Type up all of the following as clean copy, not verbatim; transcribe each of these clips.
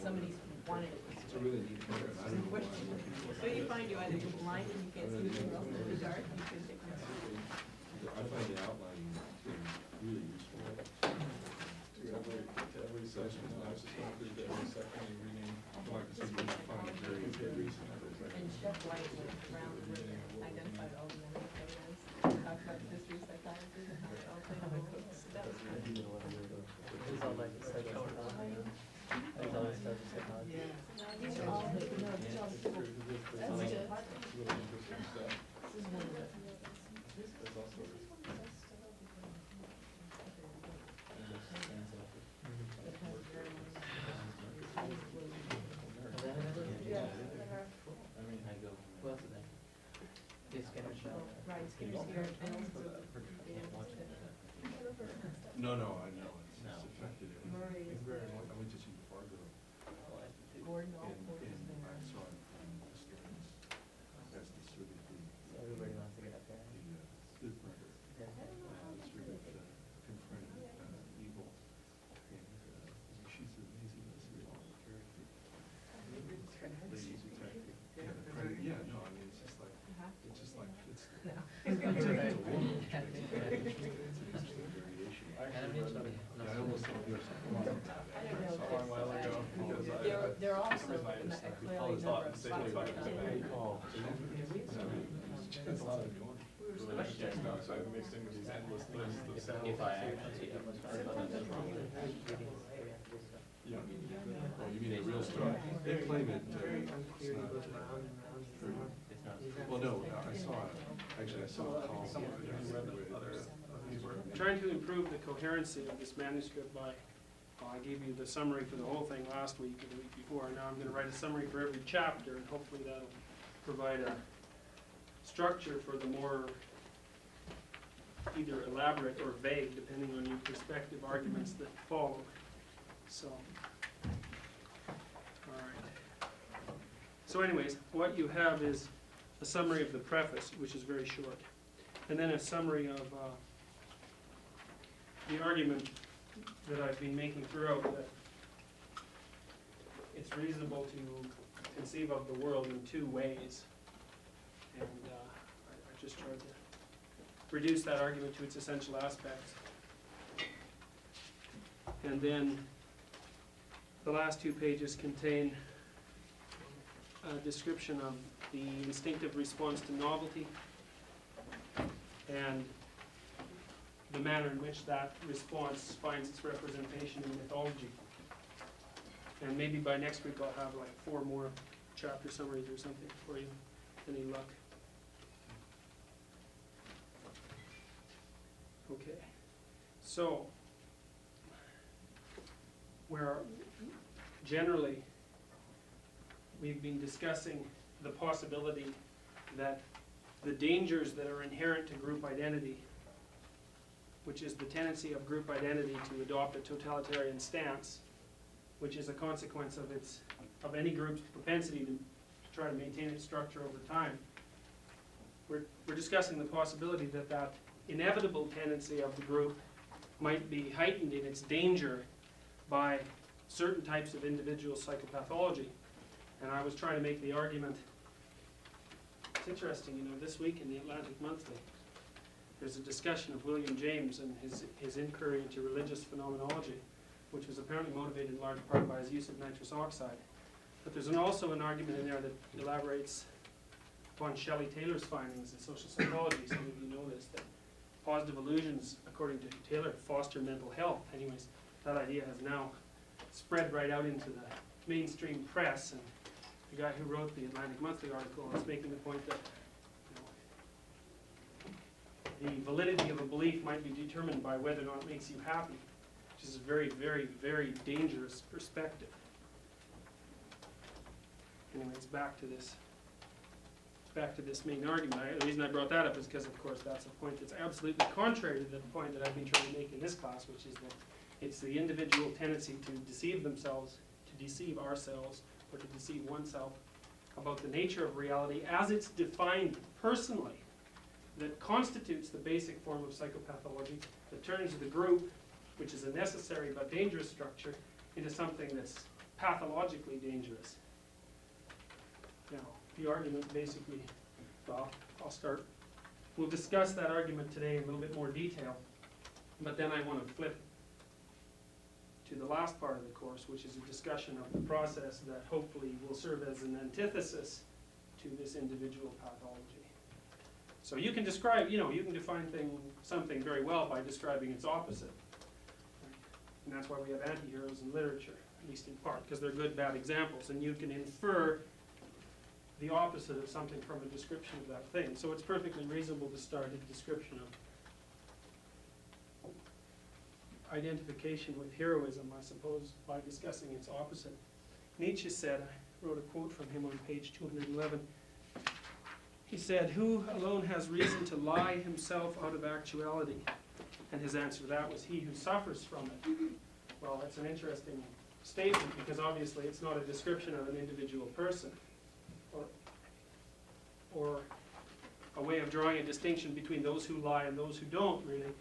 Somebody's wanted it. It's a really neat program. So you find you either go blind and you can't see anything else in the dark, you can take notes. I find the outlining really useful. Every session, I was just going through every section and reading, like I said, you find very recent. And Chef White went around the room and identified all the other players, talked about history, psychology, and how it all played a role. That was really cool. It's all like psychopathology. There's all this stuff with psychology. Yeah. These are all, no, these are all people. That's good. Really interesting stuff. This is one of the. There's also What else is there? It's Skinner Show. Right, Skinner's here. No, I know. It's affected it. Murray is I there. went to see Fargo. Gordon And Allport is there. I saw it from the students. That's distributed So everybody wants to get up there. the super distributed confronting evil. And she's amazing. This is all the character. Ladies who tactic. Yeah, no, I mean it's just like it's I almost thought there was something wrong with that. I don't know. Saw it a while ago because They're also clearly number of spots. It's a lot of going. So I've mixed in with these endless lists of sounds. If I actually Yeah. Oh, you mean the real story? They claim it, it's not true. Well, no, I saw a call Trying to improve the coherency of this manuscript by, I gave you the summary for the whole thing last week or the week before. Now I'm going to write a summary for every chapter, and hopefully that'll provide a structure for the more either elaborate or vague, depending on your perspective, arguments that follow. So, all right. So anyways, what you have is a summary of the preface, which is very short, and then a summary of the argument that I've been making throughout, that it's reasonable to conceive of the world in two ways. And I just tried to reduce that argument to its essential aspects. And then the last 2 pages contain a description of the instinctive response to novelty and the manner in which that response finds its representation in mythology. And maybe by next week I'll have like 4 more chapter summaries or something for you, any luck. Okay, so where generally we've been discussing the possibility that the dangers that are inherent to group identity, which is the tendency of group identity to adopt a totalitarian stance, which is a consequence of any group's propensity to try to maintain its structure over time. We're discussing the possibility that that inevitable tendency of the group might be heightened in its danger by certain types of individual psychopathology. And I was trying to make the argument, it's interesting, you know, this week in the Atlantic Monthly, there's a discussion of William James and his inquiry into religious phenomenology, which was apparently motivated in large part by his use of nitrous oxide. But there's also an argument in there that elaborates upon Shelley Taylor's findings in social psychology. Some of you know this, that positive illusions, according to Taylor, foster mental health. Anyways, that idea has now spread right out into the mainstream press, and the guy who wrote the Atlantic Monthly article is making the point that the validity of a belief might be determined by whether or not it makes you happy, which is a very, very, very dangerous perspective. Anyways, back to this main argument. The reason I brought that up is because, of course, that's a point that's absolutely contrary to the point that I've been trying to make in this class, which is that It's the individual tendency to deceive themselves, to deceive ourselves, or to deceive oneself about the nature of reality as it's defined personally, that constitutes the basic form of psychopathology, that turns the group, which is a necessary but dangerous structure, into something that's pathologically dangerous. Now, the argument basically, well, I'll start. We'll discuss that argument today in a little bit more detail, but then I want to flip to the last part of the course, which is a discussion of the process that hopefully will serve as an antithesis to this individual pathology. So you can describe, you can define something very well by describing its opposite. And that's why we have anti-heroes in literature, at least in part, because they're good, bad examples, and you can infer the opposite of something from a description of that thing. So it's perfectly reasonable to start a description of identification with heroism, I suppose, by discussing its opposite. Nietzsche said, I wrote a quote from him on page 211, he said, "Who alone has reason to lie himself out of actuality?" And his answer to that was, "He who suffers from it." Well, that's an interesting statement, because obviously it's not a description of an individual person, or a way of drawing a distinction between those who lie and those who don't, really.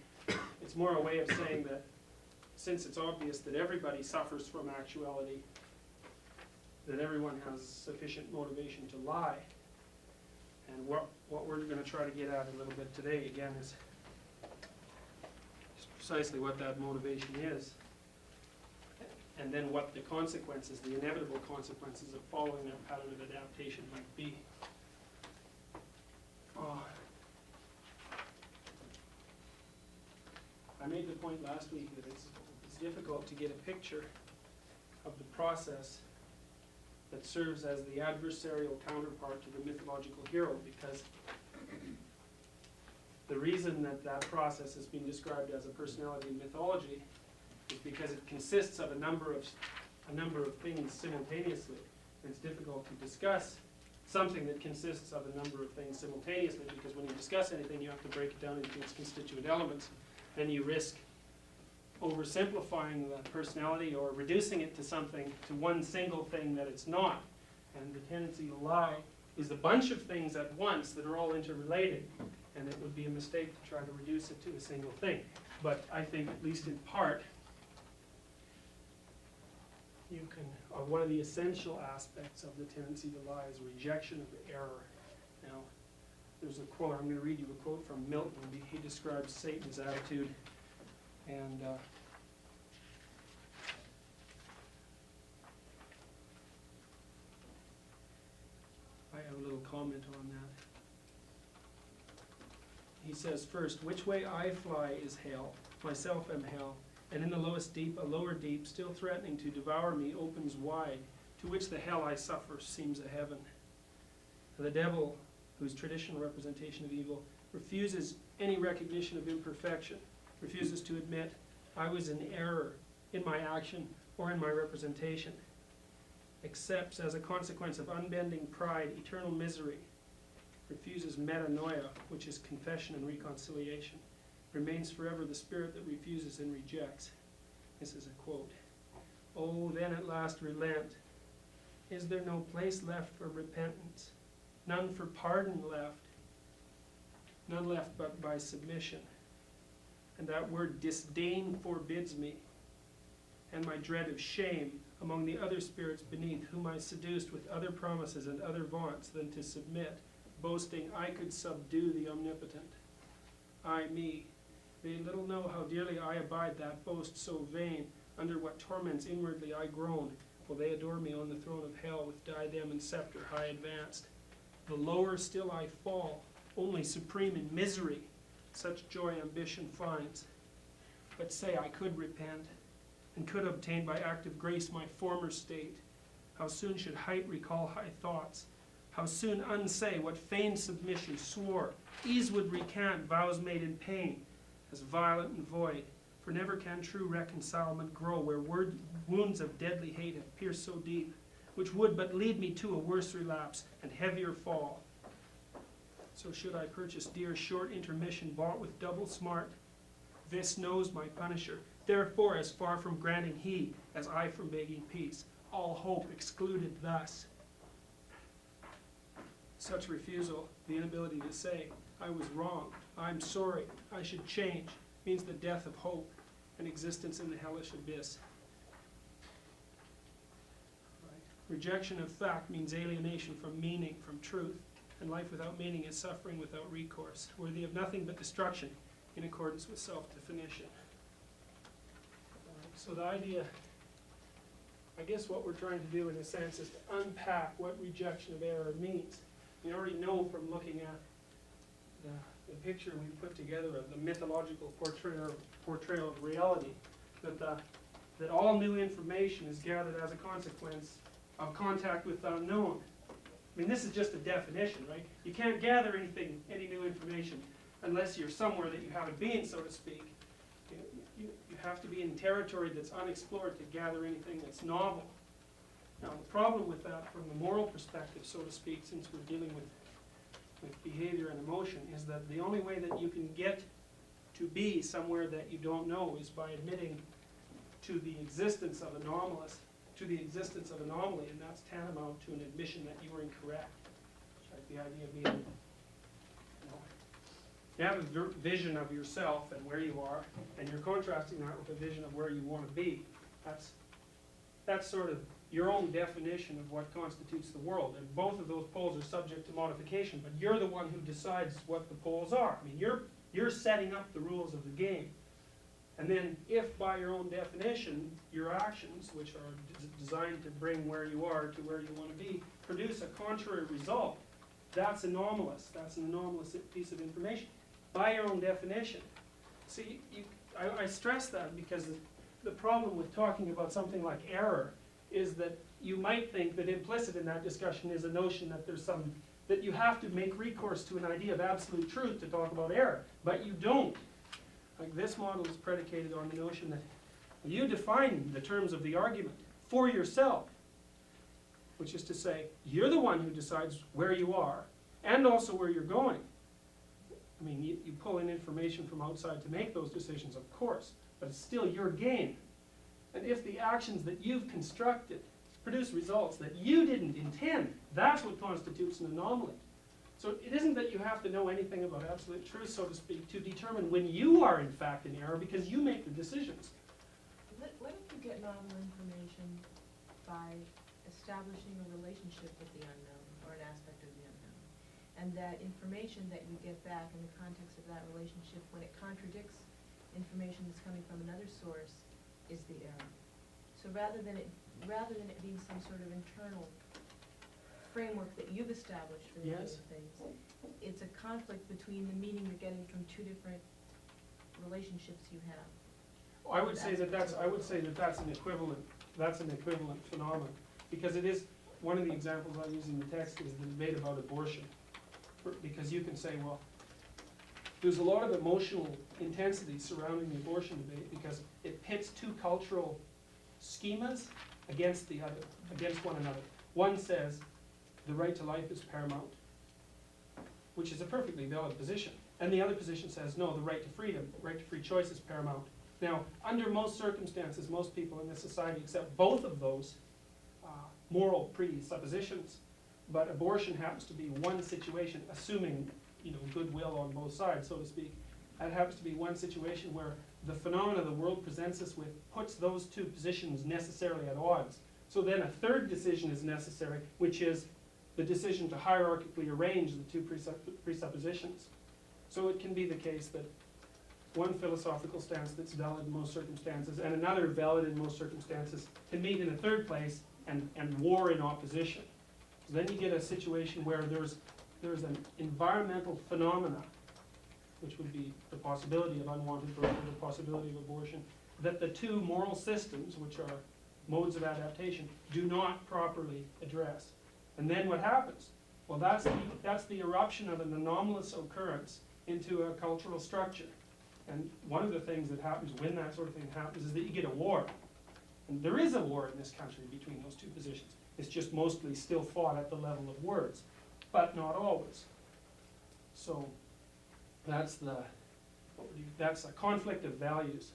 It's more a way of saying that since it's obvious that everybody suffers from actuality, that everyone has sufficient motivation to lie. And what we're going to try to get at a little bit today, again, is precisely what that motivation is, and then what the consequences, the inevitable consequences of following that pattern of adaptation might be. I made the point last week that it's difficult to get a picture of the process that serves as the adversarial counterpart to the mythological hero, because the reason that that process has been described as a personality in mythology is because it consists of a number of things simultaneously. And it's difficult to discuss something that consists of a number of things simultaneously, because when you discuss anything, you have to break it down into its constituent elements. Then you risk oversimplifying the personality or reducing it to something, to one single thing that it's not. And the tendency to lie is a bunch of things at once that are all interrelated. And it would be a mistake to try to reduce it to a single thing. But I think, at least in part, you can, one of the essential aspects of the tendency to lie is rejection of error. Now, there's a quote, I'm going to read you a quote from Milton. He describes Satan's attitude, and I have a little comment on that. He says, "First, which way I fly is hell, myself am hell, and in the lowest deep, a lower deep, still threatening to devour me, opens wide, to which the hell I suffer seems a heaven. The devil, whose traditional representation of evil refuses any recognition of imperfection, refuses to admit I was in error in my action or in my representation, accepts as a consequence of unbending pride eternal misery, refuses metanoia, which is confession and reconciliation, remains forever the spirit that refuses and rejects." This is a quote. "Oh, then at last relent. Is there no place left for repentance? None for pardon left. None left but by submission. And that word disdain forbids me, and my dread of shame among the other spirits beneath, whom I seduced with other promises and other vaunts, than to submit, boasting I could subdue the omnipotent. I, me, they little know how dearly I abide that boast so vain, under what torments inwardly I groan, while they adore me on the throne of hell with diadem and scepter high advanced. The lower still I fall, only supreme in misery, such joy ambition finds. But say I could repent, and could obtain by act of grace my former state, how soon should height recall high thoughts, how soon unsay what feigned submission swore, ease would recant vows made in pain, as violent and void, for never can true reconcilement grow where wounds of deadly hate have pierced so deep, which would but lead me to a worse relapse and heavier fall. So should I purchase dear short intermission bought with double smart, this knows my punisher, Therefore, as far from granting he, as I from begging peace, all hope excluded thus. Such refusal, the inability to say, I was wrong, I'm sorry, I should change, means the death of hope and existence in the hellish abyss. Right. Rejection of fact means alienation from meaning, from truth, and life without meaning is suffering without recourse, worthy of nothing but destruction in accordance with self-definition. So the idea, I guess what we're trying to do in a sense is to unpack what rejection of error means. We already know from looking at the picture we put together of the mythological portrayal of reality, that all new information is gathered as a consequence of contact with the unknown. I mean, this is just a definition, right? You can't gather any new information unless you're somewhere that you haven't been, so to speak. You have to be in territory that's unexplored to gather anything that's novel. Now, the problem with that from the moral perspective, so to speak, since we're dealing with behavior and emotion, is that the only way that you can get to be somewhere that you don't know is by admitting to the existence of anomaly, and that's tantamount to an admission that you were incorrect. Right? The idea being, you have a vision of yourself and where you are, and you're contrasting that with a vision of where you want to be. That's sort of your own definition of what constitutes the world, and both of those poles are subject to modification, but you're the one who decides what the poles are. I mean, you're setting up the rules of the game. And then if by your own definition, your actions, which are designed to bring where you are to where you want to be, produce a contrary result, that's anomalous. That's an anomalous piece of information. By your own definition. See, I stress that because the problem with talking about something like error is that you might think that implicit in that discussion is a notion that that you have to make recourse to an idea of absolute truth to talk about error, but you don't. Like, this model is predicated on the notion that you define the terms of the argument for yourself, which is to say, you're the one who decides where you are and also where you're going. I mean, you pull in information from outside to make those decisions, of course, but it's still your game. And if the actions that you've constructed produce results that you didn't intend, that's what constitutes an anomaly. So it isn't that you have to know anything about absolute truth, so to speak, to determine when you are in fact in error, because you make the decisions. What if you get novel information by establishing a relationship with the unknown, or an aspect of the unknown, and that information that you get back in the context of that relationship, when it contradicts information that's coming from another source, is the error. So rather than it being some sort of internal framework that you've established for the Yes. things, it's a conflict between the meaning you're getting from two different relationships you have. I would say that that's an equivalent phenomenon, because it is one of the examples I use in the text is the debate about abortion, because you can say, well, there's a lot of emotional intensity surrounding the abortion debate because it pits two cultural schemas against one another. One says the right to life is paramount, which is a perfectly valid position. And the other position says, no, the right to freedom, the right to free choice is paramount. Now, under most circumstances, most people in this society accept both of those moral presuppositions, but abortion happens to be one situation, assuming goodwill on both sides, so to speak. That happens to be one situation where the phenomena the world presents us with puts those two positions necessarily at odds. So then a third decision is necessary, which is the decision to hierarchically arrange the two presuppositions. So it can be the case that one philosophical stance that's valid in most circumstances and another valid in most circumstances can meet in a third place and war in opposition. So then you get a situation where there's an environmental phenomena, which would be the possibility of unwanted birth or the possibility of abortion, that the two moral systems, which are modes of adaptation, do not properly address. And then what happens? Well, that's the eruption of an anomalous occurrence into a cultural structure. And one of the things that happens when that sort of thing happens is that you get a war. And there is a war in this country between those two positions. It's just mostly still fought at the level of words, but not always. So that's a conflict of values.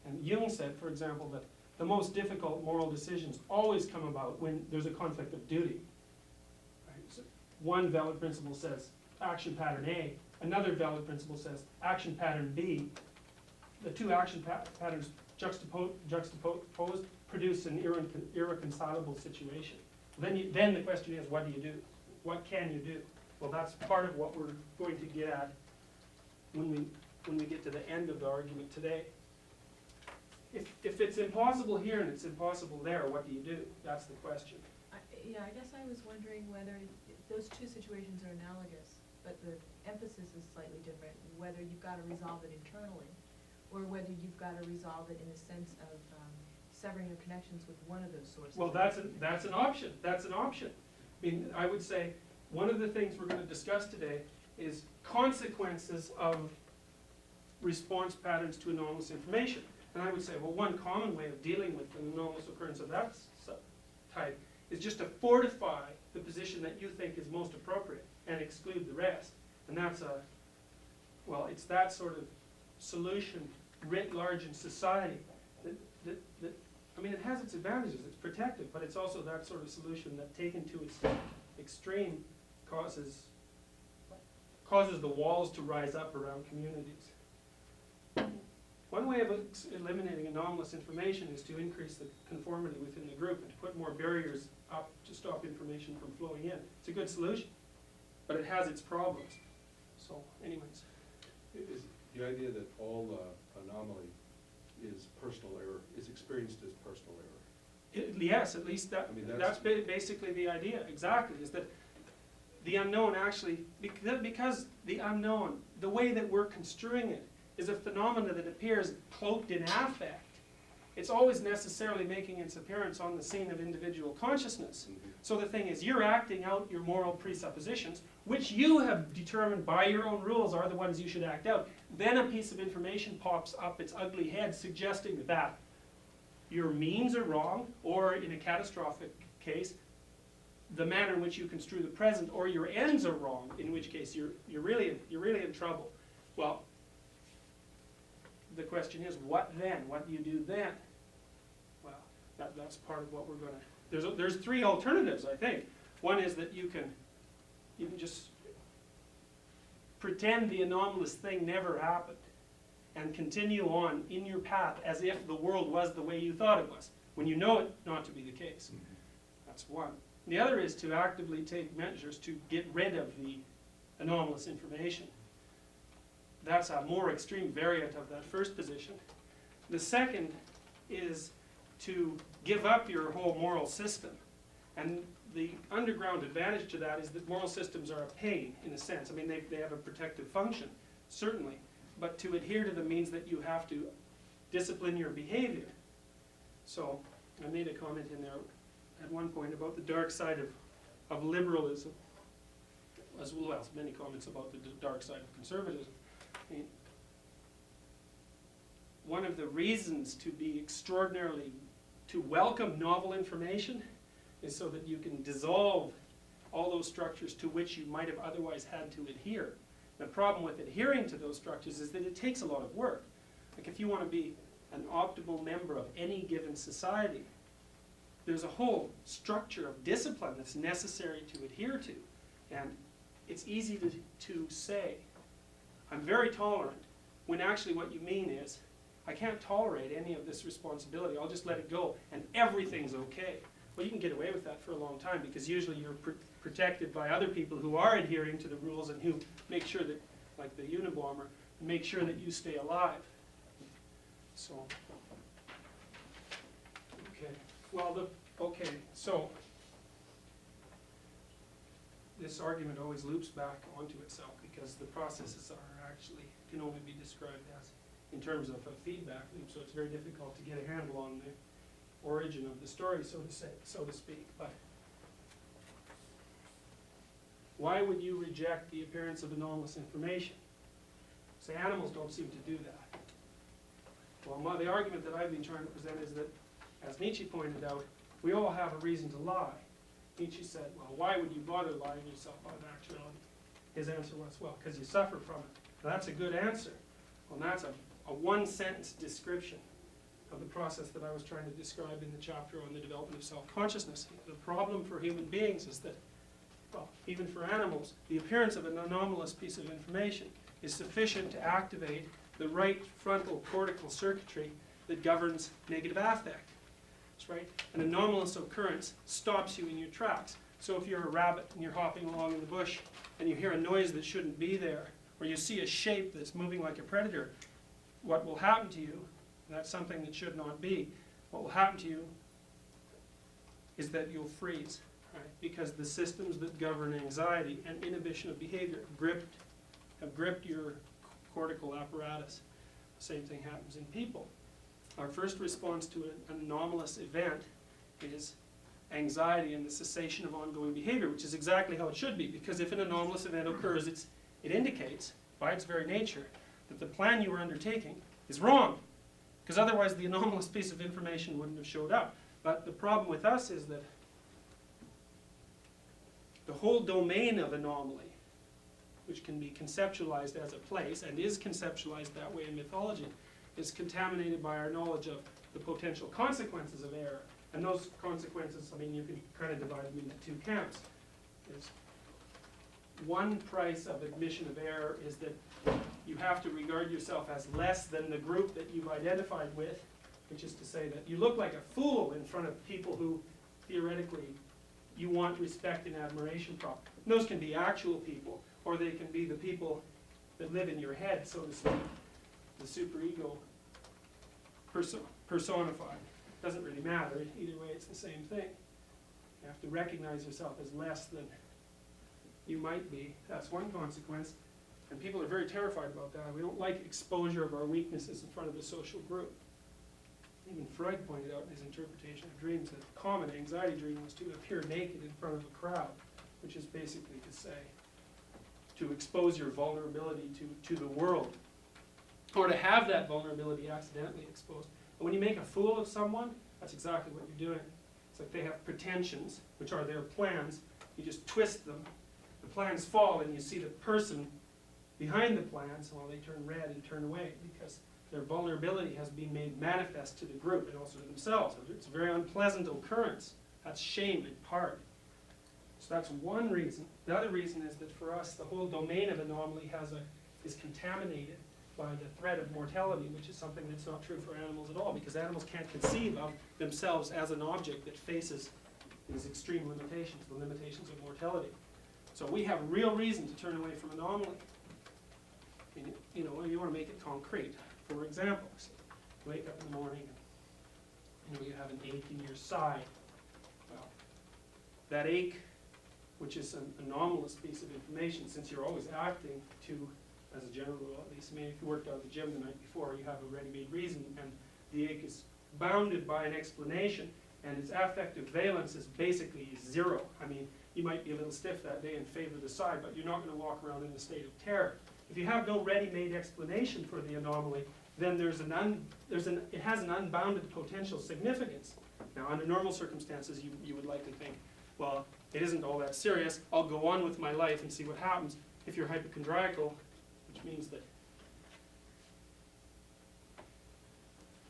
And Jung said, for example, that the most difficult moral decisions always come about when there's a conflict of duty. Right? So one valid principle says action pattern A, another valid principle says action pattern B. The two action patterns juxtaposed produce an irreconcilable situation. Then the question is, what do you do? What can you do? Well, that's part of what we're going to get at when we get to the end of the argument today. If it's impossible here and it's impossible there, what do you do? That's the question. Yeah, I guess I was wondering whether those two situations are analogous, but the emphasis is slightly different, whether you've got to resolve it internally, or whether you've got to resolve it in the sense of severing your connections with one of those sources. Well, that's an option. That's an option. I mean, I would say one of the things we're going to discuss today is consequences of response patterns to anomalous information. And I would say, well, one common way of dealing with an anomalous occurrence of that type is just to fortify the position that you think is most appropriate and exclude the rest. And that's it's that sort of solution writ large in society that I mean, it has its advantages, it's protective, but it's also that sort of solution that, taken to its extreme, causes the walls to rise up around communities. One way of eliminating anomalous information is to increase the conformity within the group and to put more barriers up to stop information from flowing in. It's a good solution, but it has its problems. So, anyways. Is the idea that all anomaly is personal error, is experienced as personal error? Yes, at least that, I mean, that's basically the idea, exactly, is that the unknown actually, because the unknown, the way that we're construing it, is a phenomena that appears cloaked in affect. It's always necessarily making its appearance on the scene of individual consciousness. Mm-hmm. So the thing is, you're acting out your moral presuppositions, which you have determined by your own rules are the ones you should act out. Then a piece of information pops up its ugly head, suggesting that your means are wrong, or in a catastrophic case, the manner in which you construe the present, or your ends are wrong, in which case you're really in trouble. Well, the question is, what then? What do you do then? Well, that's part of what we're going to... There's three alternatives, I think. One is that you can just pretend the anomalous thing never happened and continue on in your path as if the world was the way you thought it was, when you know it not to be the case. Mm-hmm. That's one. The other is to actively take measures to get rid of the anomalous information. That's a more extreme variant of that first position. The second is to give up your whole moral system. And the underground advantage to that is that moral systems are a pain, in a sense. I mean, they have a protective function, certainly. But to adhere to them means that you have to discipline your behavior. So I made a comment in there at one point about the dark side of liberalism, as well as many comments about the dark side of conservatism. I mean, one of the reasons to welcome novel information is so that you can dissolve all those structures to which you might have otherwise had to adhere. The problem with adhering to those structures is that it takes a lot of work. Like, if you want to be an optimal member of any given society, there's a whole structure of discipline that's necessary to adhere to. And it's easy to say, I'm very tolerant, when actually what you mean is, I can't tolerate any of this responsibility, I'll just let it go, and everything's okay. Well, you can get away with that for a long time, because usually you're protected by other people who are adhering to the rules and who make sure that, like the Unabomber, make sure that you stay alive. So, okay. Well, so this argument always loops back onto itself, because the processes can only be described as in terms of a feedback loop, so it's very difficult to get a handle on the origin of the story, so to speak. But why would you reject the appearance of anomalous information? Say, animals don't seem to do that. Well, the argument that I've been trying to present is that, as Nietzsche pointed out, we all have a reason to lie. Nietzsche said, well, why would you bother lying yourself on actuality? His answer was, well, because you suffer from it. Now, that's a good answer. Well, that's a one-sentence description of the process that I was trying to describe in the chapter on the development of self-consciousness. The problem for human beings is that, well, even for animals, the appearance of an anomalous piece of information is sufficient to activate the right frontal cortical circuitry that governs negative affect. That's right. An anomalous occurrence stops you in your tracks. So if you're a rabbit and you're hopping along in the bush and you hear a noise that shouldn't be there, or you see a shape that's moving like a predator, what will happen to you, and that's something that should not be, what will happen to you is that you'll freeze, right? Because the systems that govern anxiety and inhibition of behavior have gripped your cortical apparatus. The same thing happens in people. Our first response to an anomalous event is anxiety and the cessation of ongoing behavior, which is exactly how it should be, because if an anomalous event occurs, it indicates, by its very nature, that the plan you were undertaking is wrong, because otherwise the anomalous piece of information wouldn't have showed up. But the problem with us is that the whole domain of anomaly, which can be conceptualized as a place, and is conceptualized that way in mythology, is contaminated by our knowledge of the potential consequences of error. And those consequences, I mean, you can kind of divide them into two camps. There's one price of admission of error is that you have to regard yourself as less than the group that you've identified with, which is to say that you look like a fool in front of people who theoretically you want respect and admiration from. And those can be actual people, or they can be the people that live in your head, so to speak, the superego personified. Doesn't really matter. Either way, it's the same thing. You have to recognize yourself as less than you might be. That's one consequence. And people are very terrified about that. We don't like exposure of our weaknesses in front of a social group. Even Freud pointed out in his interpretation of dreams that a common anxiety dream was to appear naked in front of a crowd, which is basically to say, to expose your vulnerability to the world, or to have that vulnerability accidentally exposed. And when you make a fool of someone, that's exactly what you're doing. It's like they have pretensions, which are their plans. You just twist them. The plans fall, and you see the person behind the plans, well, they turn red and turn away because their vulnerability has been made manifest to the group and also to themselves. It's a very unpleasant occurrence. That's shame in part. So that's one reason. The other reason is that for us, the whole domain of anomaly is contaminated by the threat of mortality, which is something that's not true for animals at all, because animals can't conceive of themselves as an object that faces these extreme limitations, the limitations of mortality. So we have real reason to turn away from anomaly. You know, you want to make it concrete. For example, you wake up in the morning and you have an ache in your side. Well, that ache, which is an anomalous piece of information, since you're always acting to, as a general rule at least, I mean, if you worked out at the gym the night before, you have a ready-made reason, and the ache is bounded by an explanation, and its affective valence is basically zero. I mean, you might be a little stiff that day and favor the side, but you're not going to walk around in a state of terror. If you have no ready-made explanation for the anomaly, then it has an unbounded potential significance. Now, under normal circumstances, you would like to think, well, it isn't all that serious. I'll go on with my life and see what happens. If you're hypochondriacal, which means that,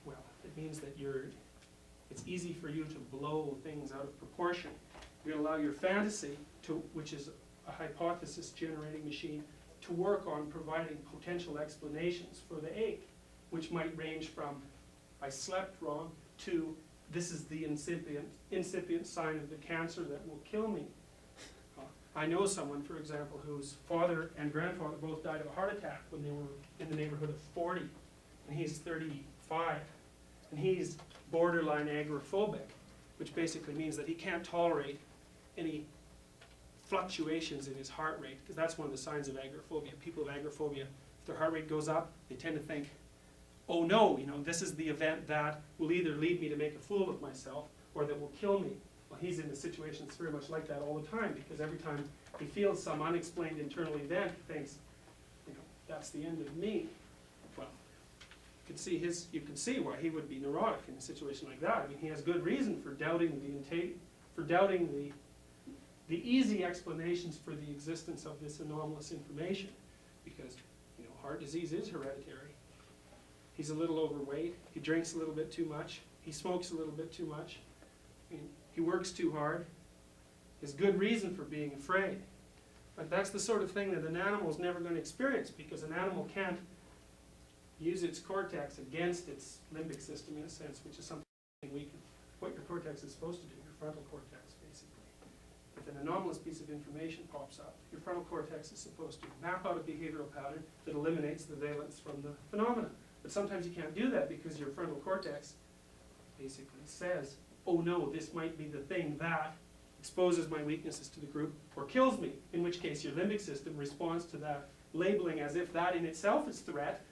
well, it means that it's easy for you to blow things out of proportion. You're going to allow your fantasy, which is a hypothesis-generating machine, to work on providing potential explanations for the ache, which might range from, I slept wrong, to, this is the incipient sign of the cancer that will kill me. I know someone, for example, whose father and grandfather both died of a heart attack when they were in the neighborhood of 40, and he's 35. And he's borderline agoraphobic, which basically means that he can't tolerate any fluctuations in his heart rate, because that's one of the signs of agoraphobia. People with agoraphobia, if their heart rate goes up, they tend to think, oh no, this is the event that will either lead me to make a fool of myself or that will kill me. Well, he's in a situation that's very much like that all the time, because every time he feels some unexplained internal event, he thinks, that's the end of me. Well, you can see why he would be neurotic in a situation like that. I mean, he has good reason for doubting the easy explanations for the existence of this anomalous information, because heart disease is hereditary. he's a little overweight, he drinks a little bit too much, he smokes a little bit too much, he works too hard. There's good reason for being afraid. But that's the sort of thing that an animal is never going to experience, because an animal can't use its cortex against its limbic system in a sense, which is something what your cortex is supposed to do, your frontal cortex basically. If an anomalous piece of information pops up, your frontal cortex is supposed to map out a behavioral pattern that eliminates the valence from the phenomena. But sometimes you can't do that because your frontal cortex basically says, oh no, this might be the thing that exposes my weaknesses to the group or kills me, in which case your limbic system responds to that labeling as if that in itself is threat,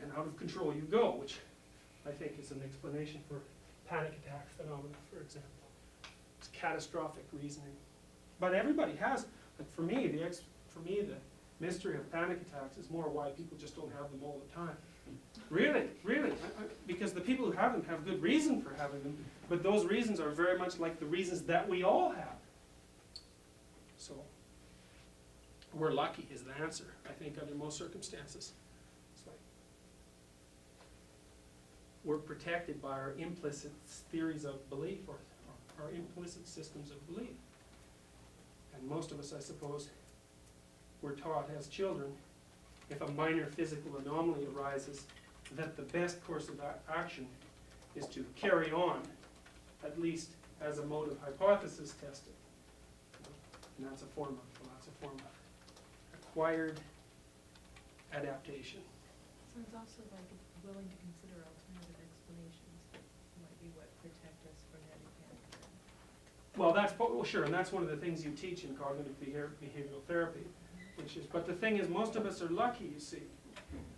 and out of control you go, which I think is an explanation for panic attack phenomena, for example. It's catastrophic reasoning. But everybody has, like for me, the mystery of panic attacks is more why people just don't have them all the time. Really, really, because the people who have them have good reason for having them, but those reasons are very much like the reasons that we all have. So, we're lucky is the answer, I think, under most circumstances. It's like we're protected by our implicit theories of belief, or our implicit systems of belief. And most of us, I suppose, were taught as children, if a minor physical anomaly arises, that the best course of action is to carry on, at least as a mode of hypothesis testing. And that's a form of acquired adaptation. So it's also like willing to consider alternative explanations that might be what protect us from having panic attacks. Well, well, sure, and that's one of the things you teach in cognitive behavioral therapy, which is, but the thing is, most of us are lucky, you see.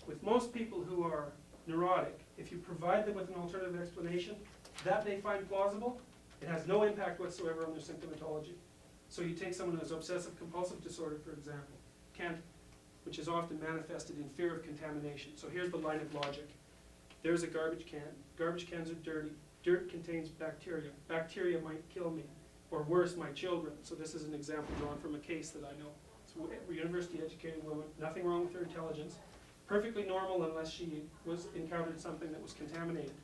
With most people who are neurotic, if you provide them with an alternative explanation that they find plausible, it has no impact whatsoever on their symptomatology. So you take someone who has obsessive compulsive disorder, for example, which is often manifested in fear of contamination. So here's the line of logic. There's a garbage can. Garbage cans are dirty. Dirt contains bacteria. Bacteria might kill me, or worse, my children. So this is an example drawn from a case that I know. So a university-educated woman, nothing wrong with her intelligence, perfectly normal unless she encountered something that was contaminated.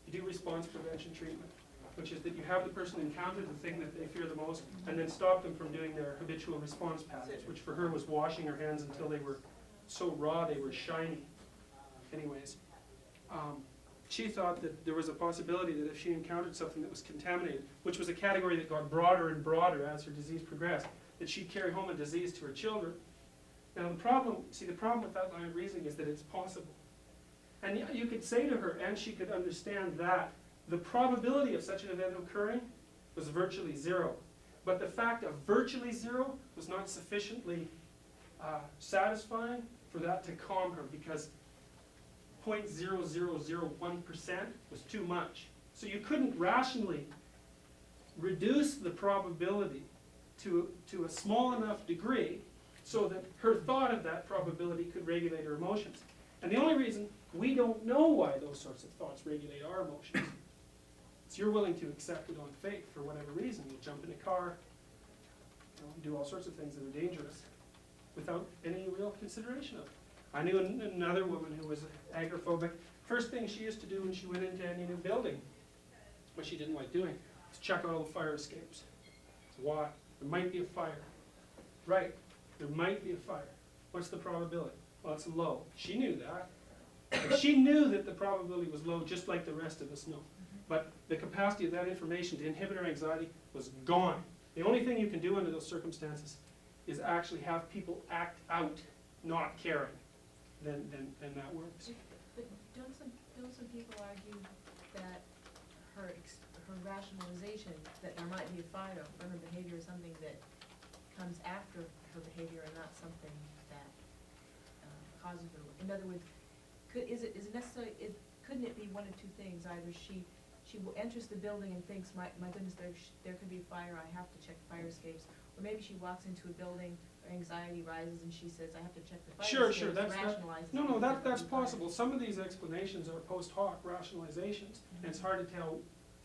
You do response prevention treatment, which is that you have the person encounter the thing that they fear the most, and then stop them from doing their habitual response patterns, which for her was washing her hands until they were so raw they were shiny. Anyways, she thought that there was a possibility that if she encountered something that was contaminated, which was a category that got broader and broader as her disease progressed, that she'd carry home a disease to her children. Now the problem with that line of reasoning is that it's possible. And you could say to her, and she could understand that, the probability of such an event occurring was virtually zero. But the fact of virtually zero was not sufficiently satisfying for that to calm her, because 0.0001% was too much. So you couldn't rationally reduce the probability to a small enough degree so that her thought of that probability could regulate her emotions. And the only reason we don't know why those sorts of thoughts regulate our emotions is you're willing to accept it on faith for whatever reason. You'll jump in a car, do all sorts of things that are dangerous without any real consideration of it. I knew another woman who was agoraphobic. First thing she used to do when she went into any new building, what she didn't like doing, was check out all the fire escapes. So why? There might be a fire. Right, there might be a fire. What's the probability? Well, it's low. She knew that. And she knew that the probability was low, just like the rest of us know. But the capacity of that information to inhibit her anxiety was gone. The only thing you can do under those circumstances is actually have people act out not caring. Then that works. But don't some people argue that her rationalization that there might be a fire or her behavior is something that comes after her behavior and not something that causes her? In other words, couldn't it be one of two things? Either she enters the building and thinks, my goodness, there could be a fire, I have to check the fire escapes. Or maybe she walks into a building, her anxiety rises, and she says, I have to check the fire escapes. Sure, that's possible. Some of these explanations are post hoc rationalizations, and it's hard to tell.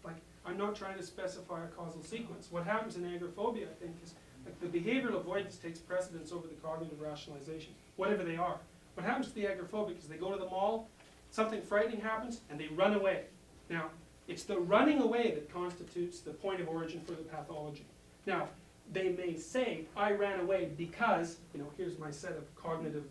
Like, I'm not trying to specify a causal sequence. What happens in agoraphobia, I think, is like the behavioral avoidance takes precedence over the cognitive rationalization, whatever they are. What happens to the agoraphobic is they go to the mall, something frightening happens, and they run away. Now, it's the running away that constitutes the point of origin for the pathology. Now, they may say, I ran away because, here's my set of cognitive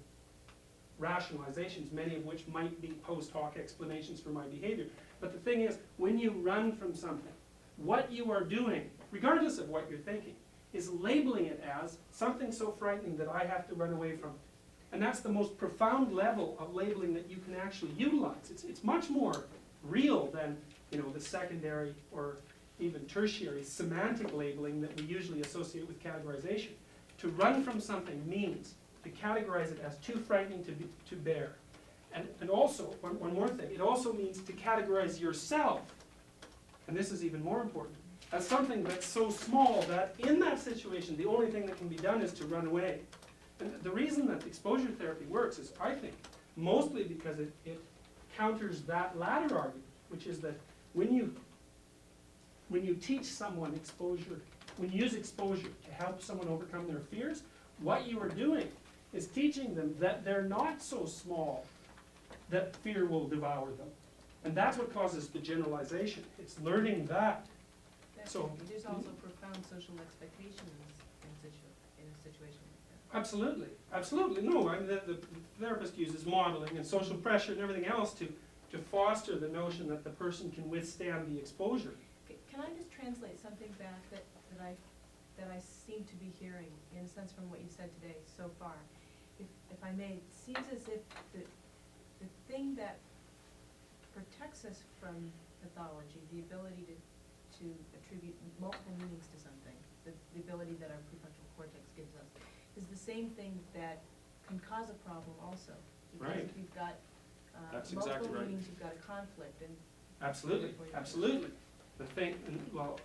rationalizations, many of which might be post hoc explanations for my behavior. But the thing is, when you run from something, what you are doing, regardless of what you're thinking, is labeling it as something so frightening that I have to run away from it. And that's the most profound level of labeling that you can actually utilize. It's much more real than the secondary or even tertiary semantic labeling that we usually associate with categorization. To run from something means to categorize it as too frightening to bear. And also, one more thing, it also means to categorize yourself, and this is even more important, as something that's so small that in that situation the only thing that can be done is to run away. And the reason that exposure therapy works is, I think, mostly because it counters that latter argument, which is that when you teach someone exposure, when you use exposure to help someone overcome their fears, what you are doing is teaching them that they're not so small that fear will devour them. And that's what causes the generalization. It's learning that. So there's also profound social expectations in a situation like that. Absolutely, absolutely. No, I mean, the therapist uses modeling and social pressure and everything else to foster the notion that the person can withstand the exposure. Can I just translate something back that I seem to be hearing, in a sense, from what you said today so far? If I may, it seems as if the thing that protects us from pathology, the ability to attribute multiple meanings to something, the ability that our prefrontal cortex gives us, is the same thing that can cause a problem also. Because Right. if you've got That's multiple exactly right. meanings, you've got a conflict. And Absolutely, absolutely. The thing, well,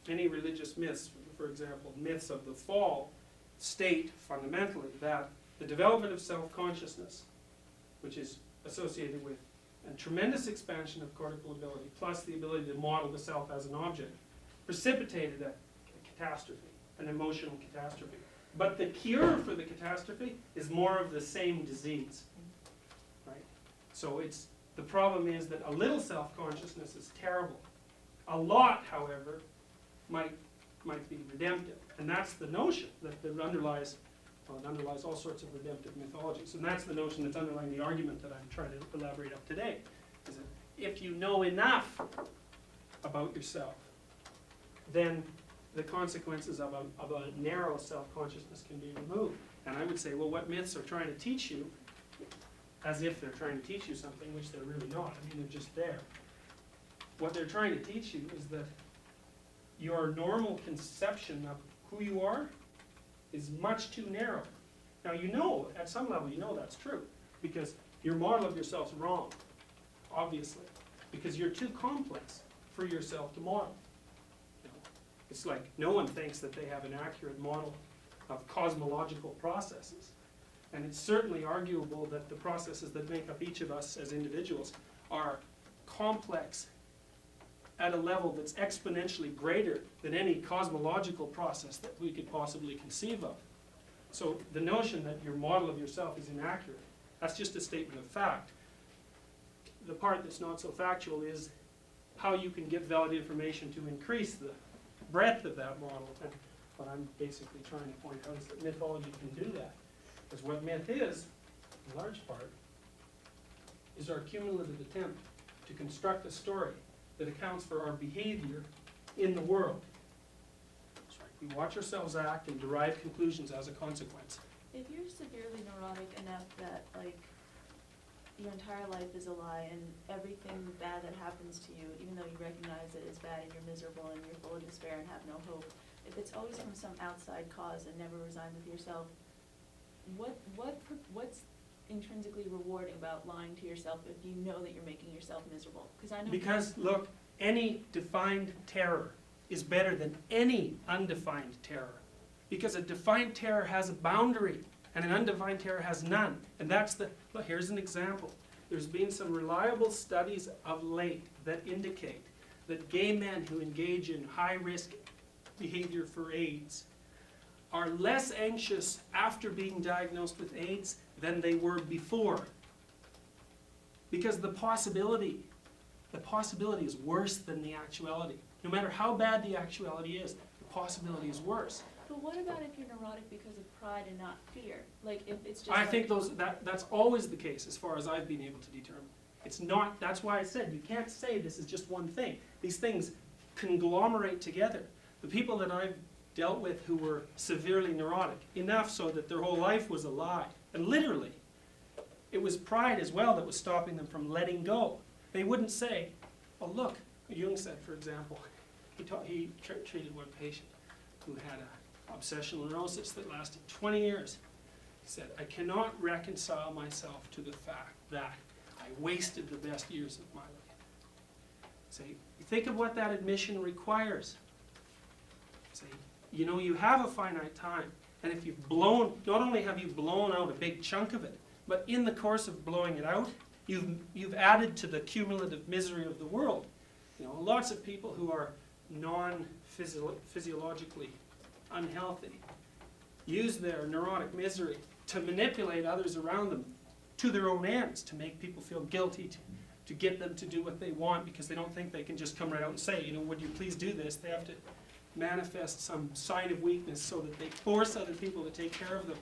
any religious myths, for example, myths of the fall, state fundamentally that the development of self-consciousness, which is associated with a tremendous expansion of cortical ability, plus the ability to model the self as an object, precipitated a catastrophe, an emotional catastrophe. But the cure for the catastrophe is more of the same disease, right? So the problem is that a little self-consciousness is terrible. A lot, however, might be redemptive. And that's the notion that underlies all sorts of redemptive mythologies. And that's the notion that's underlying the argument that I'm trying to elaborate up today. Is that if you know enough about yourself, then the consequences of a narrow self-consciousness can be removed. And I would say, well, what myths are trying to teach you, as if they're trying to teach you something, which they're really not. I mean, they're just there. What they're trying to teach you is that your normal conception of who you are is much too narrow. Now at some level you know that's true, because your model of yourself's wrong, obviously, because you're too complex for yourself to model. It's like no one thinks that they have an accurate model of cosmological processes. And it's certainly arguable that the processes that make up each of us as individuals are complex at a level that's exponentially greater than any cosmological process that we could possibly conceive of. So the notion that your model of yourself is inaccurate, that's just a statement of fact. The part that's not so factual is how you can give valid information to increase the breadth of that model. And what I'm basically trying to point out is that mythology can do that. Because what myth is, in large part, is our cumulative attempt to construct a story that accounts for our behavior in the world. That's right. We watch ourselves act and derive conclusions as a consequence. If you're severely neurotic enough that, like, your entire life is a lie and everything bad that happens to you, even though you recognize that it's bad and you're miserable and you're full of despair and have no hope, if it's always from some outside cause and never resign with yourself, what's intrinsically rewarding about lying to yourself if you know that you're making yourself miserable? Because look, any defined terror is better than any undefined terror. Because a defined terror has a boundary and an undefined terror has none. And look, here's an example. There's been some reliable studies of late that indicate that gay men who engage in high-risk behavior for AIDS are less anxious after being diagnosed with AIDS than they were before. Because the possibility is worse than the actuality. No matter how bad the actuality is, the possibility is worse. But what about if you're neurotic because of pride and not fear? Like if it's just I like, think that's always the case as far as I've been able to determine. It's not, that's why I said you can't say this is just one thing. These things conglomerate together. The people that I've dealt with who were severely neurotic, enough so that their whole life was a lie, and literally, it was pride as well that was stopping them from letting go. They wouldn't say, oh look, Jung said, for example, he treated one patient who had an obsessional neurosis that lasted 20 years. He said, I cannot reconcile myself to the fact that I wasted the best years of my life. Say, think of what that admission requires. Say, you know, you have a finite time, and if you've blown, not only have you blown out a big chunk of it, but in the course of blowing it out, you've added to the cumulative misery of the world. You know, lots of people who are non-physiologically unhealthy use their neurotic misery to manipulate others around them to their own ends, to make people feel guilty, to get them to do what they want because they don't think they can just come right out and say, you know, would you please do this? They have to manifest some sign of weakness so that they force other people to take care of them.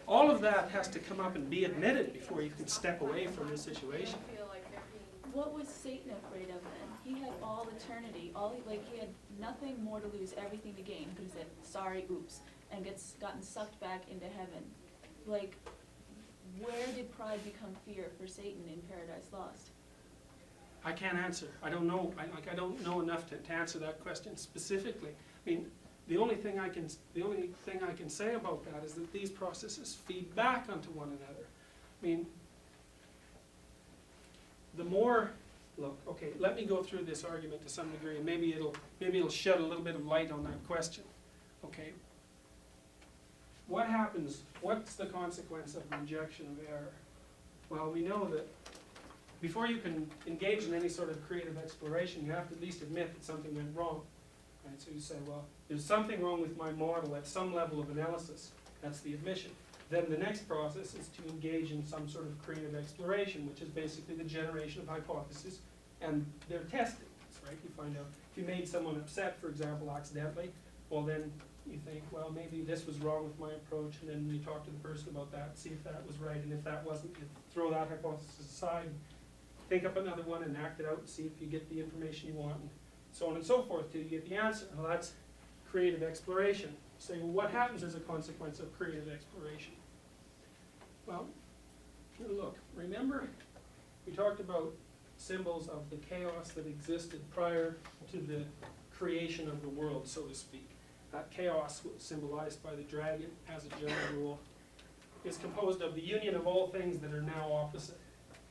All of that has to come up and be admitted before you can step away from the situation. what was Satan afraid of then? He had all eternity, he had nothing more to lose, everything to gain. But he said, sorry, oops, and gotten sucked back into heaven. Like, where did pride become fear for Satan in Paradise Lost? I can't answer. I don't know. I don't know enough to answer that question specifically. I mean, the only thing I can say about that is that these processes feed back onto one another. I mean, the more, look, okay, let me go through this argument to some degree, and maybe it'll shed a little bit of light on that question. Okay. What happens? What's the consequence of rejection of error? Well, we know that before you can engage in any sort of creative exploration, you have to at least admit that something went wrong. Right? So you say, well, there's something wrong with my model at some level of analysis. That's the admission. Then the next process is to engage in some sort of creative exploration, which is basically the generation of hypotheses and their testing. Right? You find out if you made someone upset, for example, accidentally, well then you think, well, maybe this was wrong with my approach, and then you talk to the person about that, see if that was right, and if that wasn't, you throw that hypothesis aside, think up another one and act it out and see if you get the information you want, and so on and so forth till you get the answer. Well, that's creative exploration. Say, well, what happens as a consequence of creative exploration? Well, look, remember we talked about symbols of the chaos that existed prior to the creation of the world, so to speak. That chaos, symbolized by the dragon as a general rule, is composed of the union of all things that are now opposite.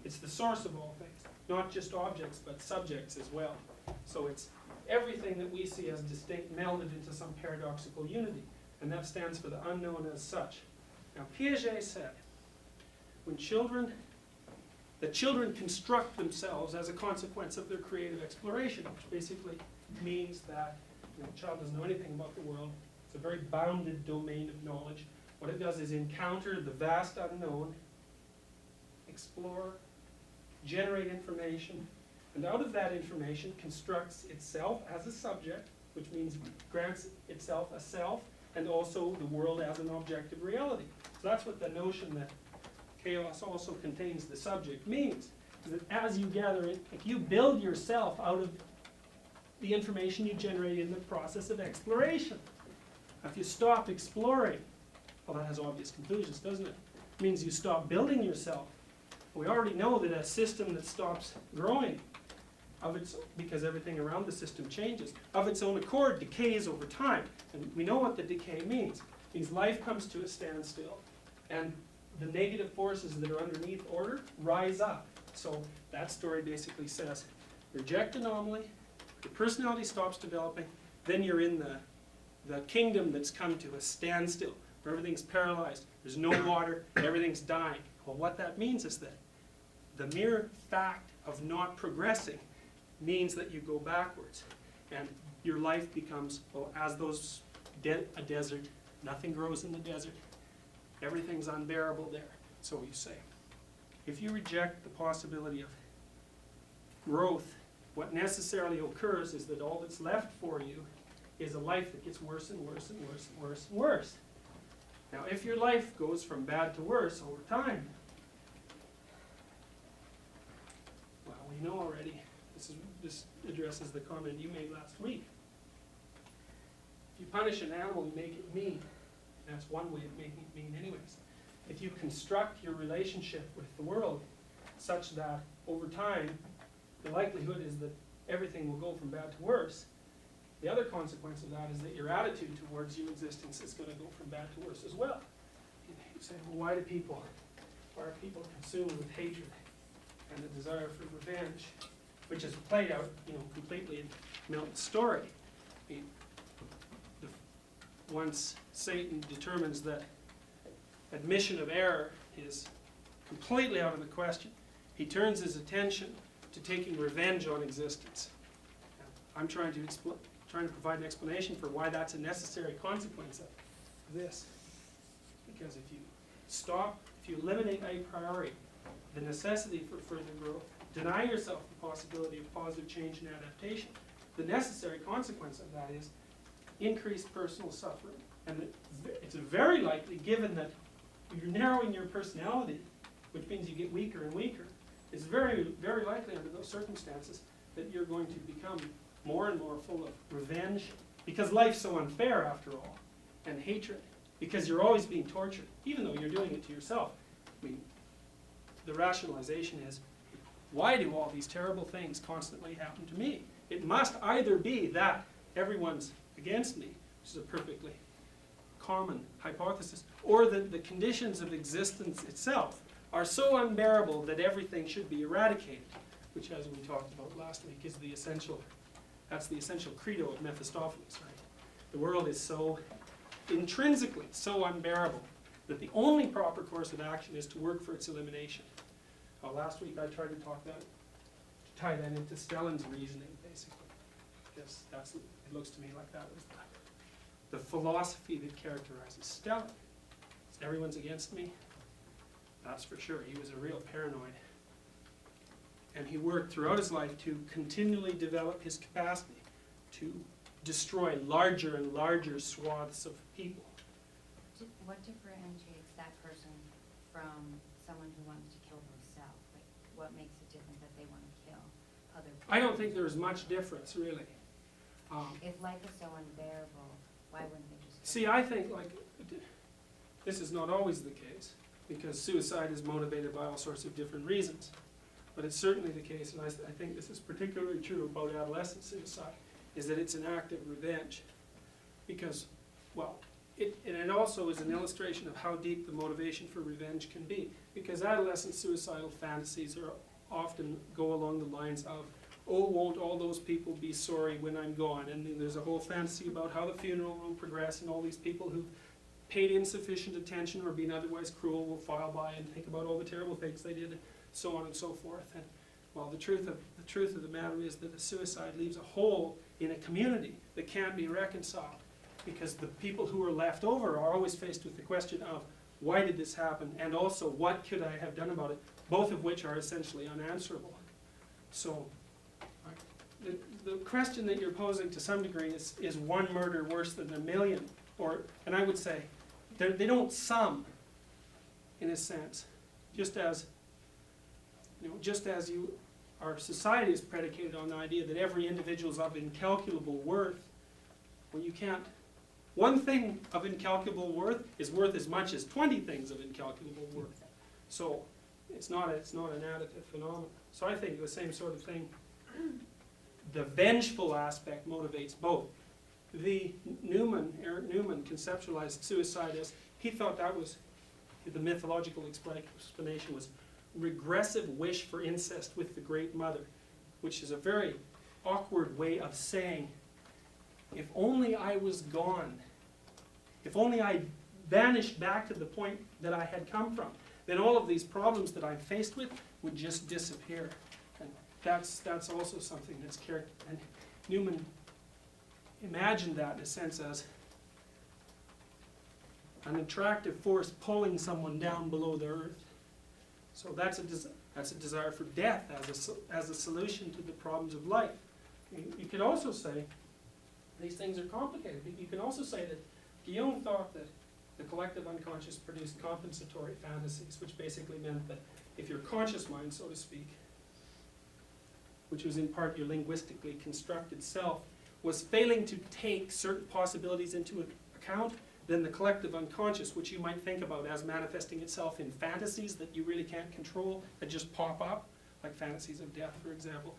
It's the source of all things, not just objects, but subjects as well. So it's everything that we see as distinct melded into some paradoxical unity, and that stands for the unknown as such. Now, Piaget said, when the children construct themselves as a consequence of their creative exploration, which basically means that the child doesn't know anything about the world. It's a very bounded domain of knowledge. What it does is encounter the vast unknown, explore, generate information, and out of that information constructs itself as a subject, which means grants itself a self, and also the world as an objective reality. So that's what the notion that chaos also contains the subject means. Is that as you gather it, like you build yourself out of the information you generate in the process of exploration. If you stop exploring, well, that has obvious conclusions, doesn't it? It means you stop building yourself. We already know that a system that stops growing, because everything around the system changes, of its own accord decays over time. And we know what the decay means. It means life comes to a standstill, and the negative forces that are underneath order rise up. So that story basically says, reject anomaly, your personality stops developing, then you're in the kingdom that's come to a standstill, where everything's paralyzed, there's no water, everything's dying. Well, what that means is that the mere fact of not progressing means that you go backwards, and your life becomes, well, as a desert, nothing grows in the desert, everything's unbearable there. So you say, if you reject the possibility of growth, what necessarily occurs is that all that's left for you is a life that gets worse and worse and worse and worse and worse. Now, if your life goes from bad to worse over time, well, we know already, this addresses the comment you made last week. If you punish an animal, you make it mean. That's one way of making it mean anyways. If you construct your relationship with the world such that over time, the likelihood is that everything will go from bad to worse, the other consequence of that is that your attitude towards your existence is going to go from bad to worse as well. You say, well, why are people consumed with hatred and a desire for revenge, which is played out, completely in Milton's story. I mean, once Satan determines that admission of error is completely out of the question, he turns his attention to taking revenge on existence. I'm trying to provide an explanation for why that's a necessary consequence of this. Because if you eliminate a priori the necessity for further growth, deny yourself the possibility of positive change and adaptation, the necessary consequence of that is increased personal suffering. And it's very likely, given that you're narrowing your personality, which means you get weaker and weaker, it's very, very likely under those circumstances that you're going to become more and more full of revenge, because life's so unfair after all, and hatred, because you're always being tortured, even though you're doing it to yourself. I mean, the rationalization is, why do all these terrible things constantly happen to me? It must either be that everyone's against me, which is a perfectly common hypothesis, or that the conditions of existence itself are so unbearable that everything should be eradicated, which, as we talked about last week, is the essential credo of Mephistopheles, right? The world is so intrinsically so unbearable that the only proper course of action is to work for its elimination. Last week I tried to tie that into Stellan's reasoning, basically, because it looks to me like that was the philosophy that characterizes Stellan. Everyone's against me. That's for sure. He was a real paranoid. And he worked throughout his life to continually develop his capacity to destroy larger and larger swaths of people. What differentiates that person from someone who wants to kill themselves? Like, what makes it different that they want to kill other people? I don't think there's much difference, really. If life is so unbearable, why wouldn't they just kill See, I think, this is not always the case, because suicide is motivated by all sorts of different reasons. But it's certainly the case, and I think this is particularly true about adolescent suicide, is that it's an act of revenge. Because, well, it also is an illustration of how deep the motivation for revenge can be. Because adolescent suicidal fantasies often go along the lines of, oh, won't all those people be sorry when I'm gone? And then there's a whole fantasy about how the funeral will progress, and all these people who've paid insufficient attention or been otherwise cruel will file by and think about all the terrible things they did, so on and so forth. And well, the truth of the matter is that a suicide leaves a hole in a community that can't be reconciled, because the people who are left over are always faced with the question of, why did this happen, and also, what could I have done about it, both of which are essentially unanswerable. So the question that you're posing to some degree is one murder worse than a million? And I would say they don't sum, in a sense, just as our society is predicated on the idea that every individual is of incalculable worth. Well, you can't. One thing of incalculable worth is worth as much as 20 things of incalculable worth. So it's not an additive phenomenon. So I think the same sort of thing. The vengeful aspect motivates both. Eric Newman conceptualized suicide as, he thought that was, the mythological explanation was regressive wish for incest with the Great Mother, which is a very awkward way of saying, if only I was gone, if only I vanished back to the point that I had come from, then all of these problems that I'm faced with would just disappear. And that's also something that's characteristic. And Newman imagined that in a sense as an attractive force pulling someone down below the earth. So that's That's a desire for death as a solution to the problems of life. You could also say, these things are complicated. You can also say that Guillaume thought that the collective unconscious produced compensatory fantasies, which basically meant that if your conscious mind, so to speak, which was in part your linguistically constructed self, was failing to take certain possibilities into account, then the collective unconscious, which you might think about as manifesting itself in fantasies that you really can't control, that just pop up, like fantasies of death, for example.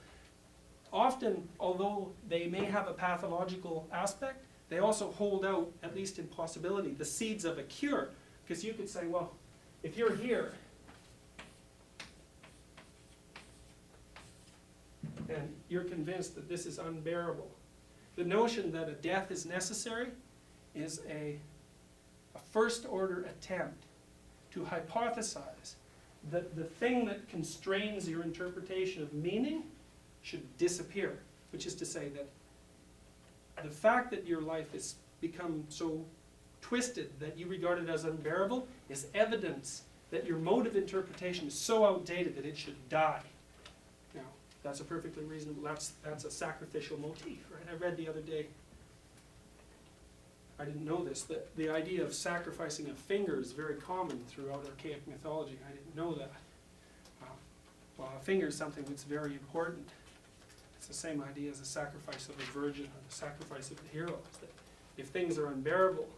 Often, although they may have a pathological aspect, they also hold out, at least in possibility, the seeds of a cure. Because you could say, well, if you're here, and you're convinced that this is unbearable, the notion that a death is necessary is a first-order attempt to hypothesize that the thing that constrains your interpretation of meaning should disappear, which is to say that the fact that your life has become so twisted that you regard it as unbearable is evidence that your mode of interpretation is so outdated that it should die. Now, that's a perfectly reasonable, that's a sacrificial motif, right? I read the other day, I didn't know this, that the idea of sacrificing a finger is very common throughout archaic mythology. I didn't know that. Well, a finger is something that's very important. It's the same idea as the sacrifice of a virgin or the sacrifice of the hero. That if things are unbearable,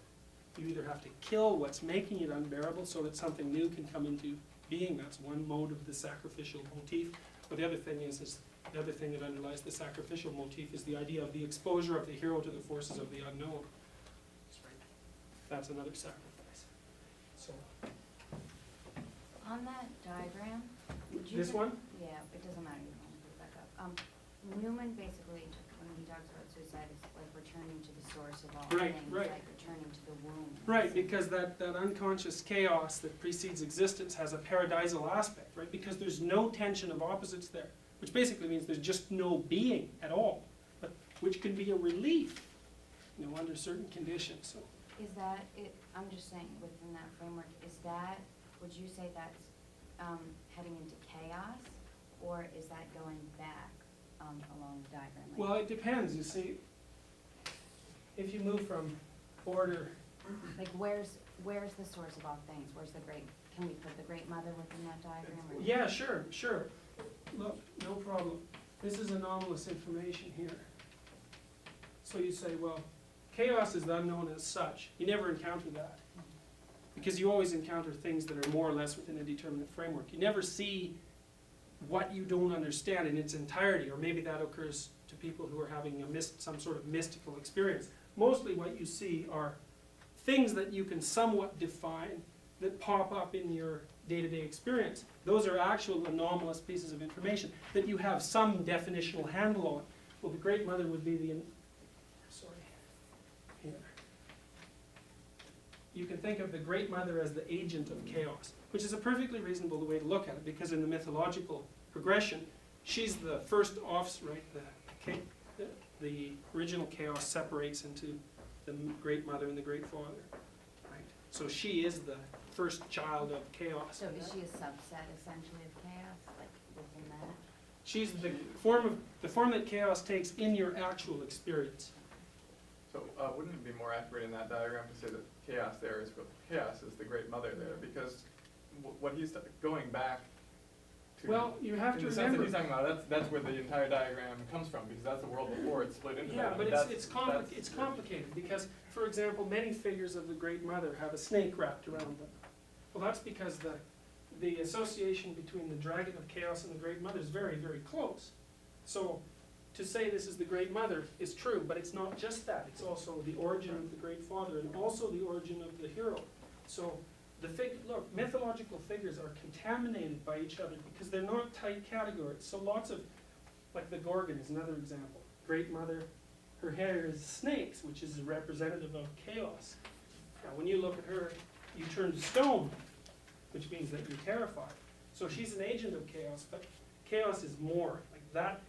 you either have to kill what's making it unbearable so that something new can come into being. That's one mode of the sacrificial motif. But the other thing is the other thing that underlies the sacrificial motif is the idea of the exposure of the hero to the forces of the unknown. That's another sacrifice. So On that diagram, would you... this one? Yeah, it doesn't matter, you can put it back up. Newman basically, when he talks about suicide, is like returning to the source of all Right, things, right. like returning to the womb. Right, because that unconscious chaos that precedes existence has a paradisal aspect, right? Because there's no tension of opposites there, which basically means there's just no being at all, but which can be a relief, you know, under certain conditions. So. Is that it? I'm just saying, within that framework, is that, would you say that's heading into chaos, or is that going back along the diagram? Like, Well, it depends, you see. If you move from order, like where's the source of all things? Where's the great, can we put the Great Mother within that diagram? Or? yeah, sure. Look, no problem. This is anomalous information here. So you say, well, chaos is unknown as such. You never encounter that. Because you always encounter things that are more or less within a determinate framework. You never see what you don't understand in its entirety, or maybe that occurs to people who are having some sort of mystical experience. Mostly what you see are things that you can somewhat define that pop up in your day-to-day experience. Those are actual anomalous pieces of information that you have some definitional handle on. Well, the Great Mother would be the... Here. You can think of the Great Mother as the agent of chaos, which is a perfectly reasonable way to look at it, because in the mythological progression, she's the first offspring, right? The original chaos separates into the Great Mother and the Great Father, right? So she is the first child of chaos. So is she a subset, essentially, of chaos, like within that? She's the form that chaos takes in your actual experience. So wouldn't it be more accurate in that diagram to say that chaos there is chaos is the Great Mother there, because what he's going back to, Well, you have to in the sense that remember. he's talking about, that's where the entire diagram comes from, because that's the world before it's split into Yeah, that. but I mean, it's complicated because, for example, many figures of the Great Mother have a snake wrapped around them. Well, that's because the association between the Dragon of Chaos and the Great Mother is very, very close. So to say this is the Great Mother is true, but it's not just that. It's also the origin of the Great Father and also the origin of the hero. So look, mythological figures are contaminated by each other because they're not tight categories. So lots of, like the Gorgon is another example. Great Mother, her hair is snakes, which is representative of chaos. Now when you look at her, you turn to stone, which means that you're terrified. So she's an agent of chaos, but chaos is more. Like that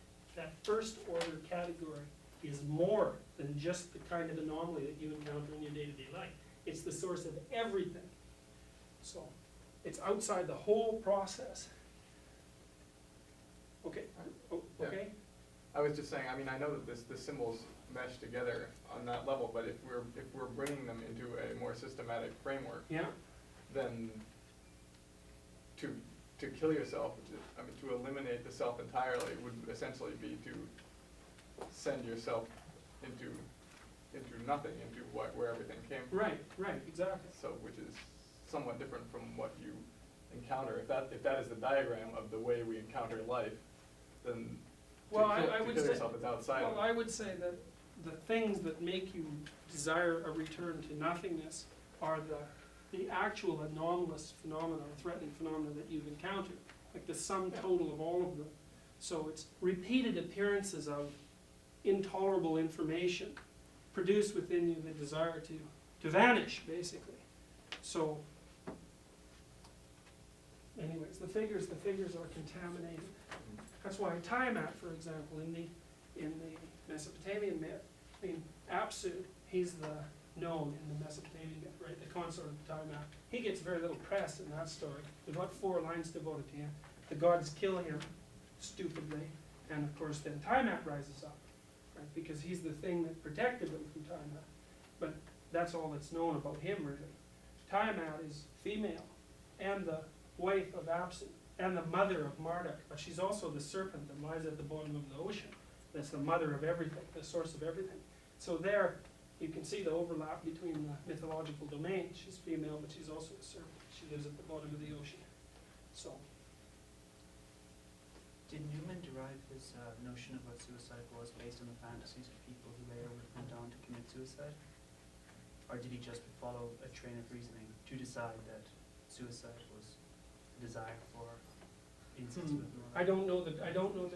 first order category is more than just the kind of anomaly that you encounter in your day-to-day life. It's the source of everything. So it's outside the whole process Okay, oh, Yeah. okay? I was just saying, I mean, I know that the symbols mesh together on that level, but if we're bringing them into a more systematic framework, Yeah, then to kill yourself, I mean, to eliminate the self entirely would essentially be to send yourself into nothing, into where everything came from. right, exactly. So, which is somewhat different from what you encounter. If that is the diagram of the way we encounter life, then Well, to I would kill say, yourself is outside of well, I would say that the things that make you desire a return to nothingness are the actual anomalous phenomena, or threatening phenomena that you've encountered, like the sum total of all of them. So it's repeated appearances of intolerable information produce within you the desire to vanish, basically. So, anyways, the figures are contaminated. That's why Timeout, for example, in the Mesopotamian myth, I mean, Apsu, he's the known in the Mesopotamian myth, right, the consort of Timeout. He gets very little press in that story. There's about 4 lines devoted to him. The gods kill him stupidly, and of course then Timeout rises up, right, because he's the thing that protected them from Timeout. But that's all that's known about him, really. Timeout is female, and the wife of Apsu, and the mother of Marduk, but she's also the serpent that lies at the bottom of the ocean. That's the mother of everything, the source of everything. So there, you can see the overlap between the mythological domains. She's female, but she's also a serpent. She lives at the bottom of the ocean. So, Did Newman derive his notion of what suicide was based on the fantasies of people who later went on to commit suicide? Or did he just follow a train of reasoning to decide that suicide was a desire for instance with I don't know the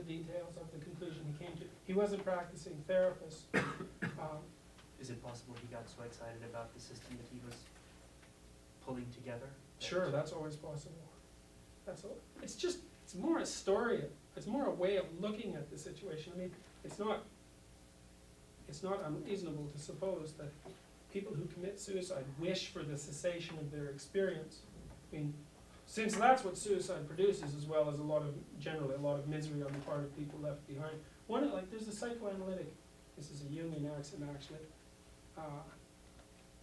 details of the conclusion he came to. He was a practicing therapist. Is it possible he got so excited about the system that he was pulling together? Sure, that's always possible. It's more a story. It's more a way of looking at the situation. I mean, it's not unreasonable to suppose that people who commit suicide wish for the cessation of their experience. I mean, since that's what suicide produces, as well as generally a lot of misery on the part of people left behind. There's a psychoanalytic, this is a Jungian accent actually.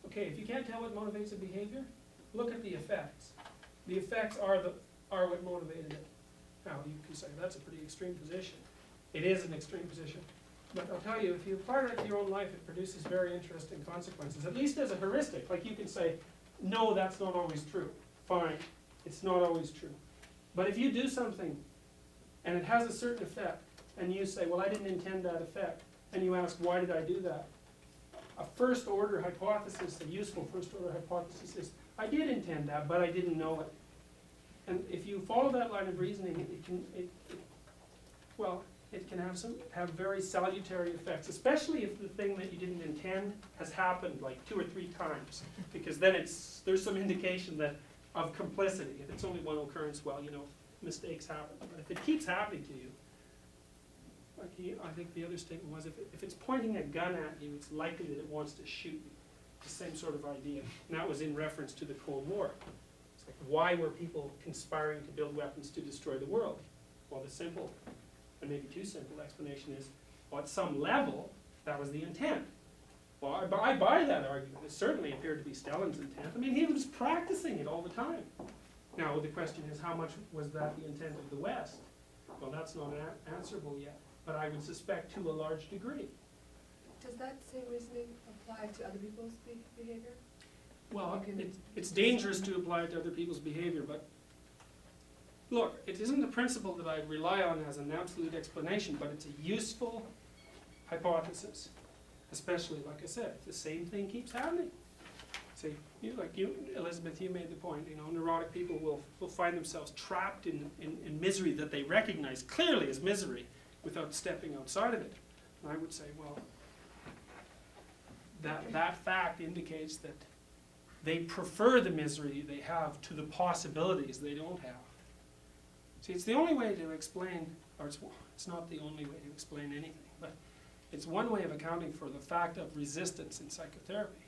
Okay, if you can't tell what motivates a behavior, look at the effects. The effects are what motivated it. Now, you can say that's a pretty extreme position. It is an extreme position. But I'll tell you, if you apply that to your own life, it produces very interesting consequences, at least as a heuristic. Like you can say, no, that's not always true. Fine, it's not always true. But if you do something and it has a certain effect, and you say, well, I didn't intend that effect, and you ask, why did I do that? A first order hypothesis, a useful first order hypothesis is, I did intend that, but I didn't know it. And if you follow that line of reasoning, it can have very salutary effects, especially if the thing that you didn't intend has happened like 2 or 3 times, because then there's some indication of complicity. If it's only one occurrence, well, mistakes happen. But if it keeps happening to you, I think the other statement was, if it's pointing a gun at you, it's likely that it wants to shoot you. It's the same sort of idea. And that was in reference to the Cold War. It's like, why were people conspiring to build weapons to destroy the world? Well, the simple, and maybe too simple explanation is, well, at some level, that was the intent. Well, I buy that argument. It certainly appeared to be Stalin's intent. I mean, he was practicing it all the time. Now, the question is, how much was that the intent of the West? Well, that's not answerable yet, but I would suspect to a large degree. Does that same reasoning apply to other people's behavior? Well, it's dangerous to apply it to other people's behavior, but look, it isn't a principle that I rely on as an absolute explanation, but it's a useful hypothesis. Especially, like I said, if the same thing keeps happening. See, Elizabeth, you made the point, neurotic people will find themselves trapped in misery that they recognize clearly as misery without stepping outside of it. And I would say, well, that fact indicates that they prefer the misery they have to the possibilities they don't have. See, it's the only way to explain, or it's not the only way to explain anything, but it's one way of accounting for the fact of resistance in psychotherapy.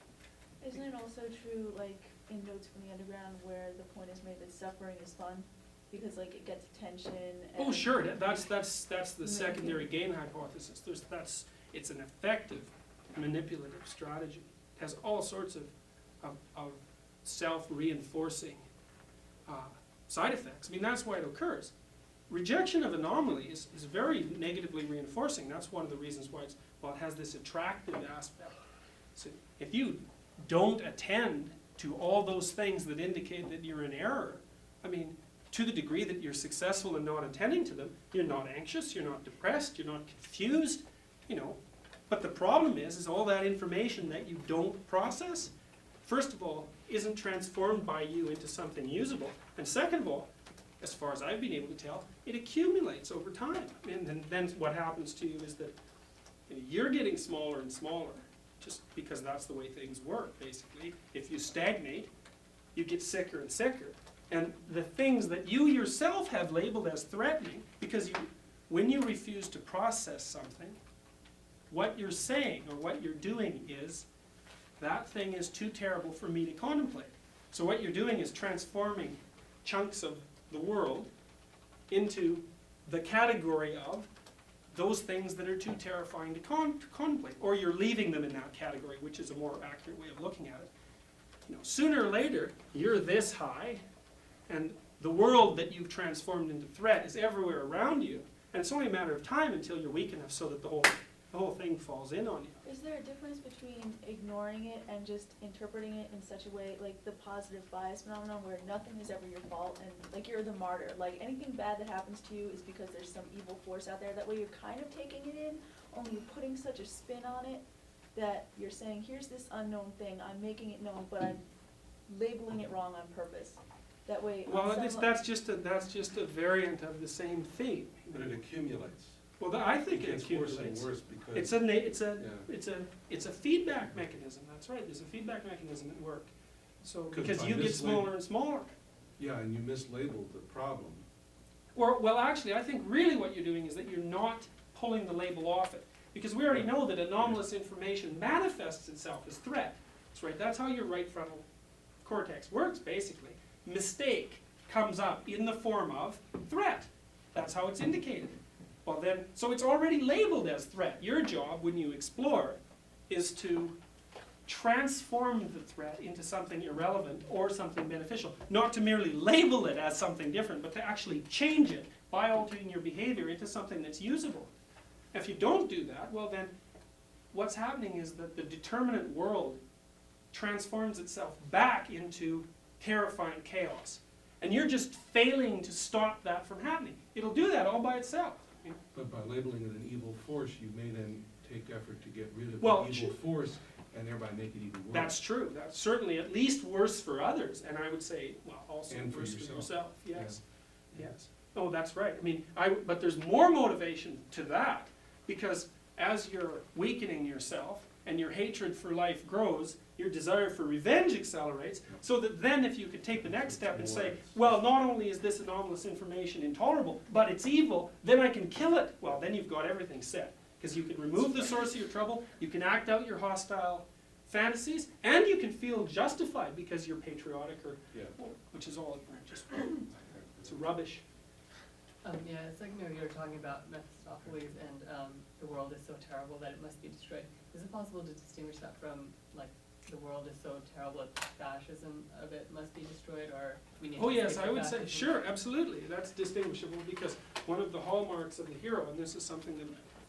Isn't it also true, like in Notes from the Underground, where the point is made that suffering is fun? because like it gets attention and. Oh, sure, that's the Yeah. secondary gain hypothesis. It's an effective manipulative strategy. It has all sorts of self-reinforcing side effects. I mean, that's why it occurs. Rejection of anomaly is very negatively reinforcing. That's one of the reasons why it has this attractive aspect. So if you don't attend to all those things that indicate that you're in error, I mean, to the degree that you're successful in not attending to them, you're not anxious, you're not depressed, you're not confused, you know. But the problem is all that information that you don't process, first of all, isn't transformed by you into something usable. And second of all, as far as I've been able to tell, it accumulates over time. And then what happens to you is that you're getting smaller and smaller, just because that's the way things work, basically. If you stagnate, you get sicker and sicker. And the things that you yourself have labeled as threatening, because when you refuse to process something, what you're saying or what you're doing is, that thing is too terrible for me to contemplate. So what you're doing is transforming chunks of the world into the category of those things that are too terrifying to contemplate. Or you're leaving them in that category, which is a more accurate way of looking at it. You know, sooner or later, you're this high, and the world that you've transformed into threat is everywhere around you, and it's only a matter of time until you're weak enough so that the whole thing falls in on you. Is there a difference between ignoring it and just interpreting it in such a way, like the positive bias phenomenon, where nothing is ever your fault and like you're the martyr, like anything bad that happens to you is because there's some evil force out there? That way you're kind of taking it in, only you're putting such a spin on it that you're saying, here's this unknown thing, I'm making it known, but I'm labeling it wrong on purpose. That way. Well, that's just a variant of the same theme. But it accumulates. Well, I think it gets worse accumulates. and worse because It's a feedback mechanism. That's right. There's a feedback mechanism at work. So 'Cause because if I you get mislabel- smaller and smaller. yeah, and you mislabeled the problem. Or well, actually, I think really what you're doing is that you're not pulling the label off it, because we already know that anomalous information manifests itself as threat. That's right. That's how your right frontal cortex works, basically. Mistake comes up in the form of threat. That's how it's indicated. Well then, so it's already labeled as threat. Your job, when you explore, is to transform the threat into something irrelevant or something beneficial. Not to merely label it as something different, but to actually change it by altering your behavior into something that's usable. If you don't do that, well then, what's happening is that the determinate world transforms itself back into terrifying chaos. And you're just failing to stop that from happening. It'll do that all by itself. But by labeling it an evil force, you may then take effort to get rid of Well, the evil force and thereby make it even worse. That's true. That's certainly at least worse for others, and I would say, well, also And for worse for yourself. yourself. Yes, Yeah. yes. Oh, that's right. I mean, but there's more motivation to that, because as you're weakening yourself and your hatred for life grows, your desire for revenge accelerates, so that then if you could take the next step and say, well, not only is this anomalous information intolerable, but it's evil, then I can kill it. Well, then you've got everything set. Because you can remove the source of your trouble, you can act out your hostile fantasies, and you can feel justified because you're patriotic, or which is all just it's rubbish. Yeah, it's like maybe you were talking about Mephistopheles and the world is so terrible that it must be destroyed. Is it possible to distinguish that from, like, the world is so terrible that fascism of it must be destroyed, or we need to yes, escape I would say, fascism? sure, absolutely. That's distinguishable, because one of the hallmarks of the hero, and this is something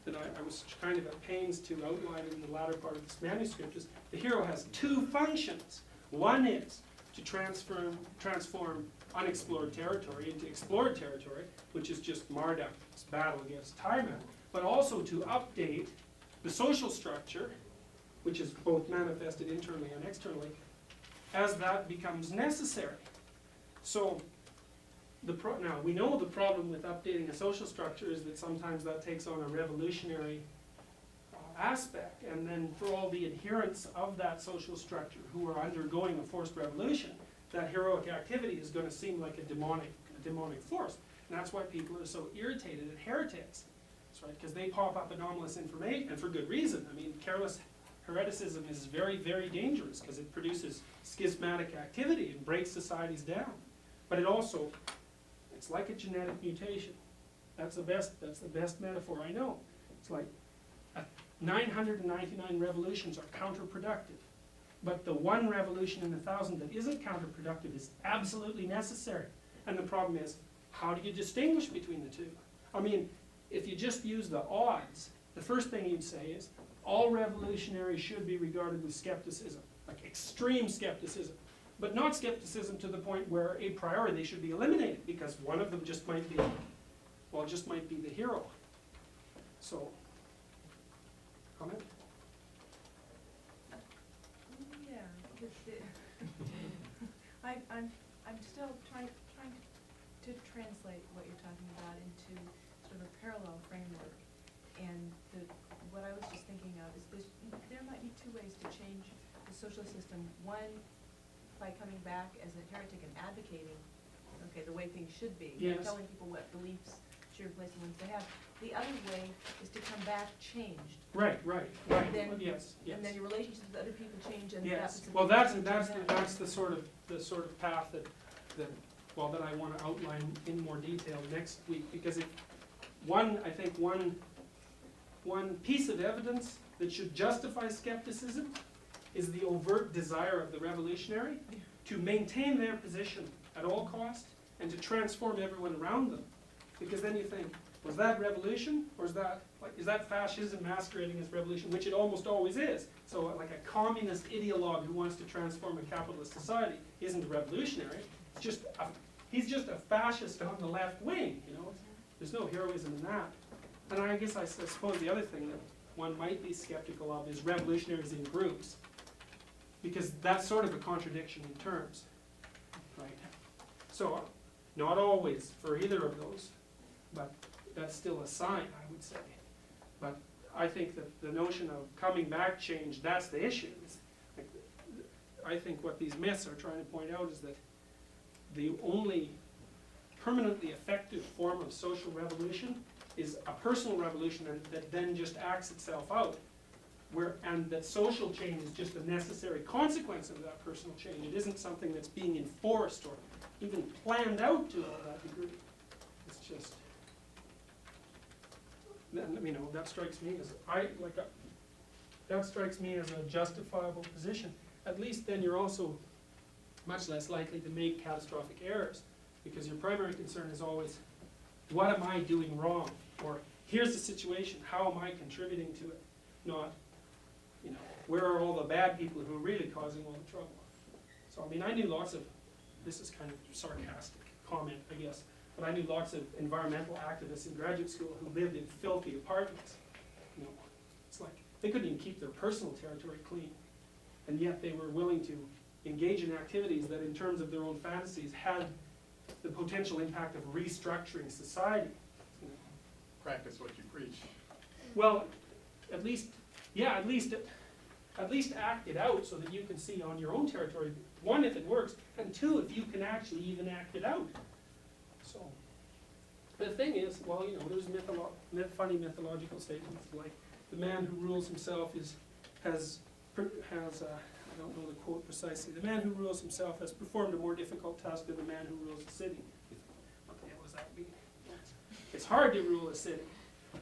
that I was kind of at pains to outline in the latter part of this manuscript, is the hero has two functions. One is to transform unexplored territory into explored territory, which is just Marduk's battle against Timeout, but also to update the social structure, which is both manifested internally and externally, as that becomes necessary. So, now we know the problem with updating a social structure is that sometimes that takes on a revolutionary aspect, and then for all the adherents of that social structure who are undergoing a forced revolution, that heroic activity is going to seem like a demonic force. And that's why people are so irritated at heretics. That's right, because they pop up anomalous information, and for good reason. I mean, careless hereticism is very, very dangerous because it produces schismatic activity and breaks societies down. But it also It's like a genetic mutation. That's the best metaphor I know. It's like 999 revolutions are counterproductive. But the one revolution in 1,000 that isn't counterproductive is absolutely necessary. And the problem is, how do you distinguish between the two? I mean, if you just use the odds, the first thing you'd say is, all revolutionaries should be regarded with skepticism, like extreme skepticism. But not skepticism to the point where a priori they should be eliminated, because one of them just might be, well, just might be the hero. So, comment? Yeah, I'm still trying to translate what you're talking about into sort of a parallel framework. And what I was just thinking of is there might be two ways to change the social system. One, by coming back as a heretic and advocating, okay, the way things should be, Yes. telling people what beliefs should replace the ones they have. The other way is to come back changed. Right. Then- Yes. And then your relationships with other people change, and Yes. that's. Well, that's the sort of path that I want to outline in more detail next week, because I think one piece of evidence that should justify skepticism is the overt desire of the revolutionary to maintain their position at all costs and to transform everyone around them. Because then you think, was that revolution, or is that fascism masquerading as revolution, which it almost always is. So like a communist ideologue who wants to transform a capitalist society isn't a revolutionary. He's just a fascist on the left wing, you know. There's no heroism in that. And I guess I suppose the other thing that one might be skeptical of is revolutionaries in groups, because that's sort of a contradiction in terms, right? So, not always for either of those, but that's still a sign, I would say. But I think that the notion of coming back change, that's the issue. I think what these myths are trying to point out is that the only permanently effective form of social revolution is a personal revolution that then just acts itself out. And that social change is just a necessary consequence of that personal change. It isn't something that's being enforced or even planned out to all that degree. It's just, that strikes me as a justifiable position. At least then you're also much less likely to make catastrophic errors, because your primary concern is always, what am I doing wrong? Or here's the situation, how am I contributing to it? Not, where are all the bad people who are really causing all the trouble? So I knew lots of, this is kind of sarcastic comment, I guess, but I knew lots of environmental activists in graduate school who lived in filthy apartments. It's like, they couldn't even keep their personal territory clean. And yet they were willing to engage in activities that in terms of their own fantasies had the potential impact of restructuring society. Practice what you preach. Well, at least act it out so that you can see on your own territory, one, if it works, and two, if you can actually even act it out. So, the thing is, there's funny mythological statements like, the man who rules himself has I don't know the quote precisely, the man who rules himself has performed a more difficult task than the man who rules a city. What the hell does that mean? It's hard to rule a city,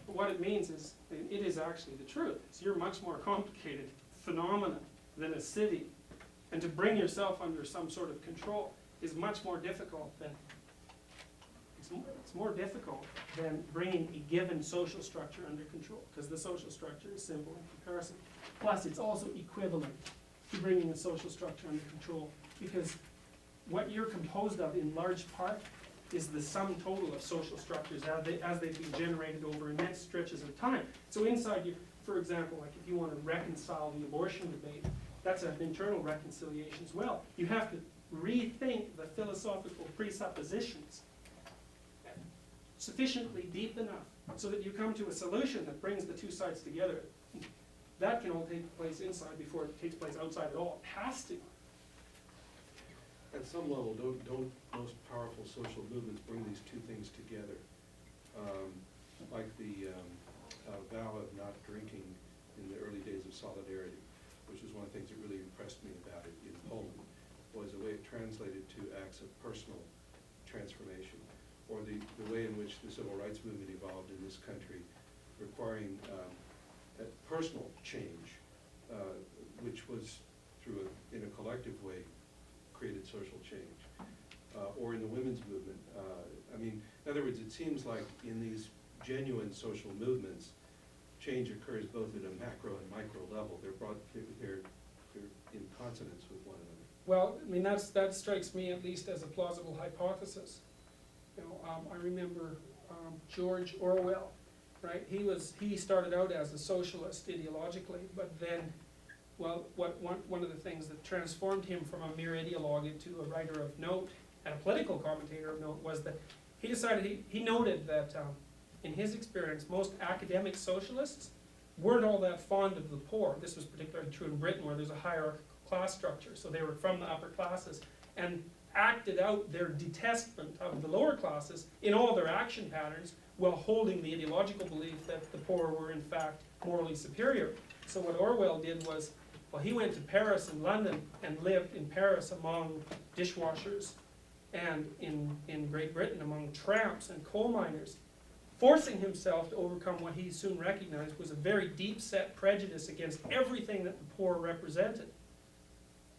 but what it means is, it is actually the truth. You're much more complicated phenomena than a city. And to bring yourself under some sort of control is much more difficult than, it's more difficult than bringing a given social structure under control, because the social structure is simple in comparison. Plus, it's also equivalent to bringing a social structure under control, because what you're composed of in large part is the sum total of social structures as they've been generated over immense stretches of time. So inside you, for example, like if you want to reconcile the abortion debate, that's an internal reconciliation as well. You have to rethink the philosophical presuppositions sufficiently deep enough so that you come to a solution that brings the two sides together. That can all take place inside before it takes place outside at all. It has to. At some level, don't most powerful social movements bring these two things together? Like the vow of not drinking in the early days of Solidarity, which was one of the things that really impressed me about it in Poland, was the way it translated to acts of personal transformation. or the way in which the civil rights movement evolved in this country, requiring a personal change, which was in a collective way, created social change. Or in the women's movement. I mean, in other words, it seems like in these genuine social movements, change occurs both at a macro and micro level. They're in consonance with one another. Well, I mean, that strikes me at least as a plausible hypothesis. You know, I remember George Orwell, right? He started out as a socialist ideologically, but then, well, one of the things that transformed him from a mere ideologue into a writer of note and a political commentator of note was that he decided, he noted that in his experience, most academic socialists weren't all that fond of the poor. This was particularly true in Britain, where there's a hierarchical class structure, so they were from the upper classes, and acted out their detestment of the lower classes in all their action patterns, while holding the ideological belief that the poor were in fact morally superior. So what Orwell did was, well, he went to Paris and London and lived in Paris among dishwashers, and in Great Britain among tramps and coal miners, forcing himself to overcome what he soon recognized was a very deep-set prejudice against everything that the poor represented.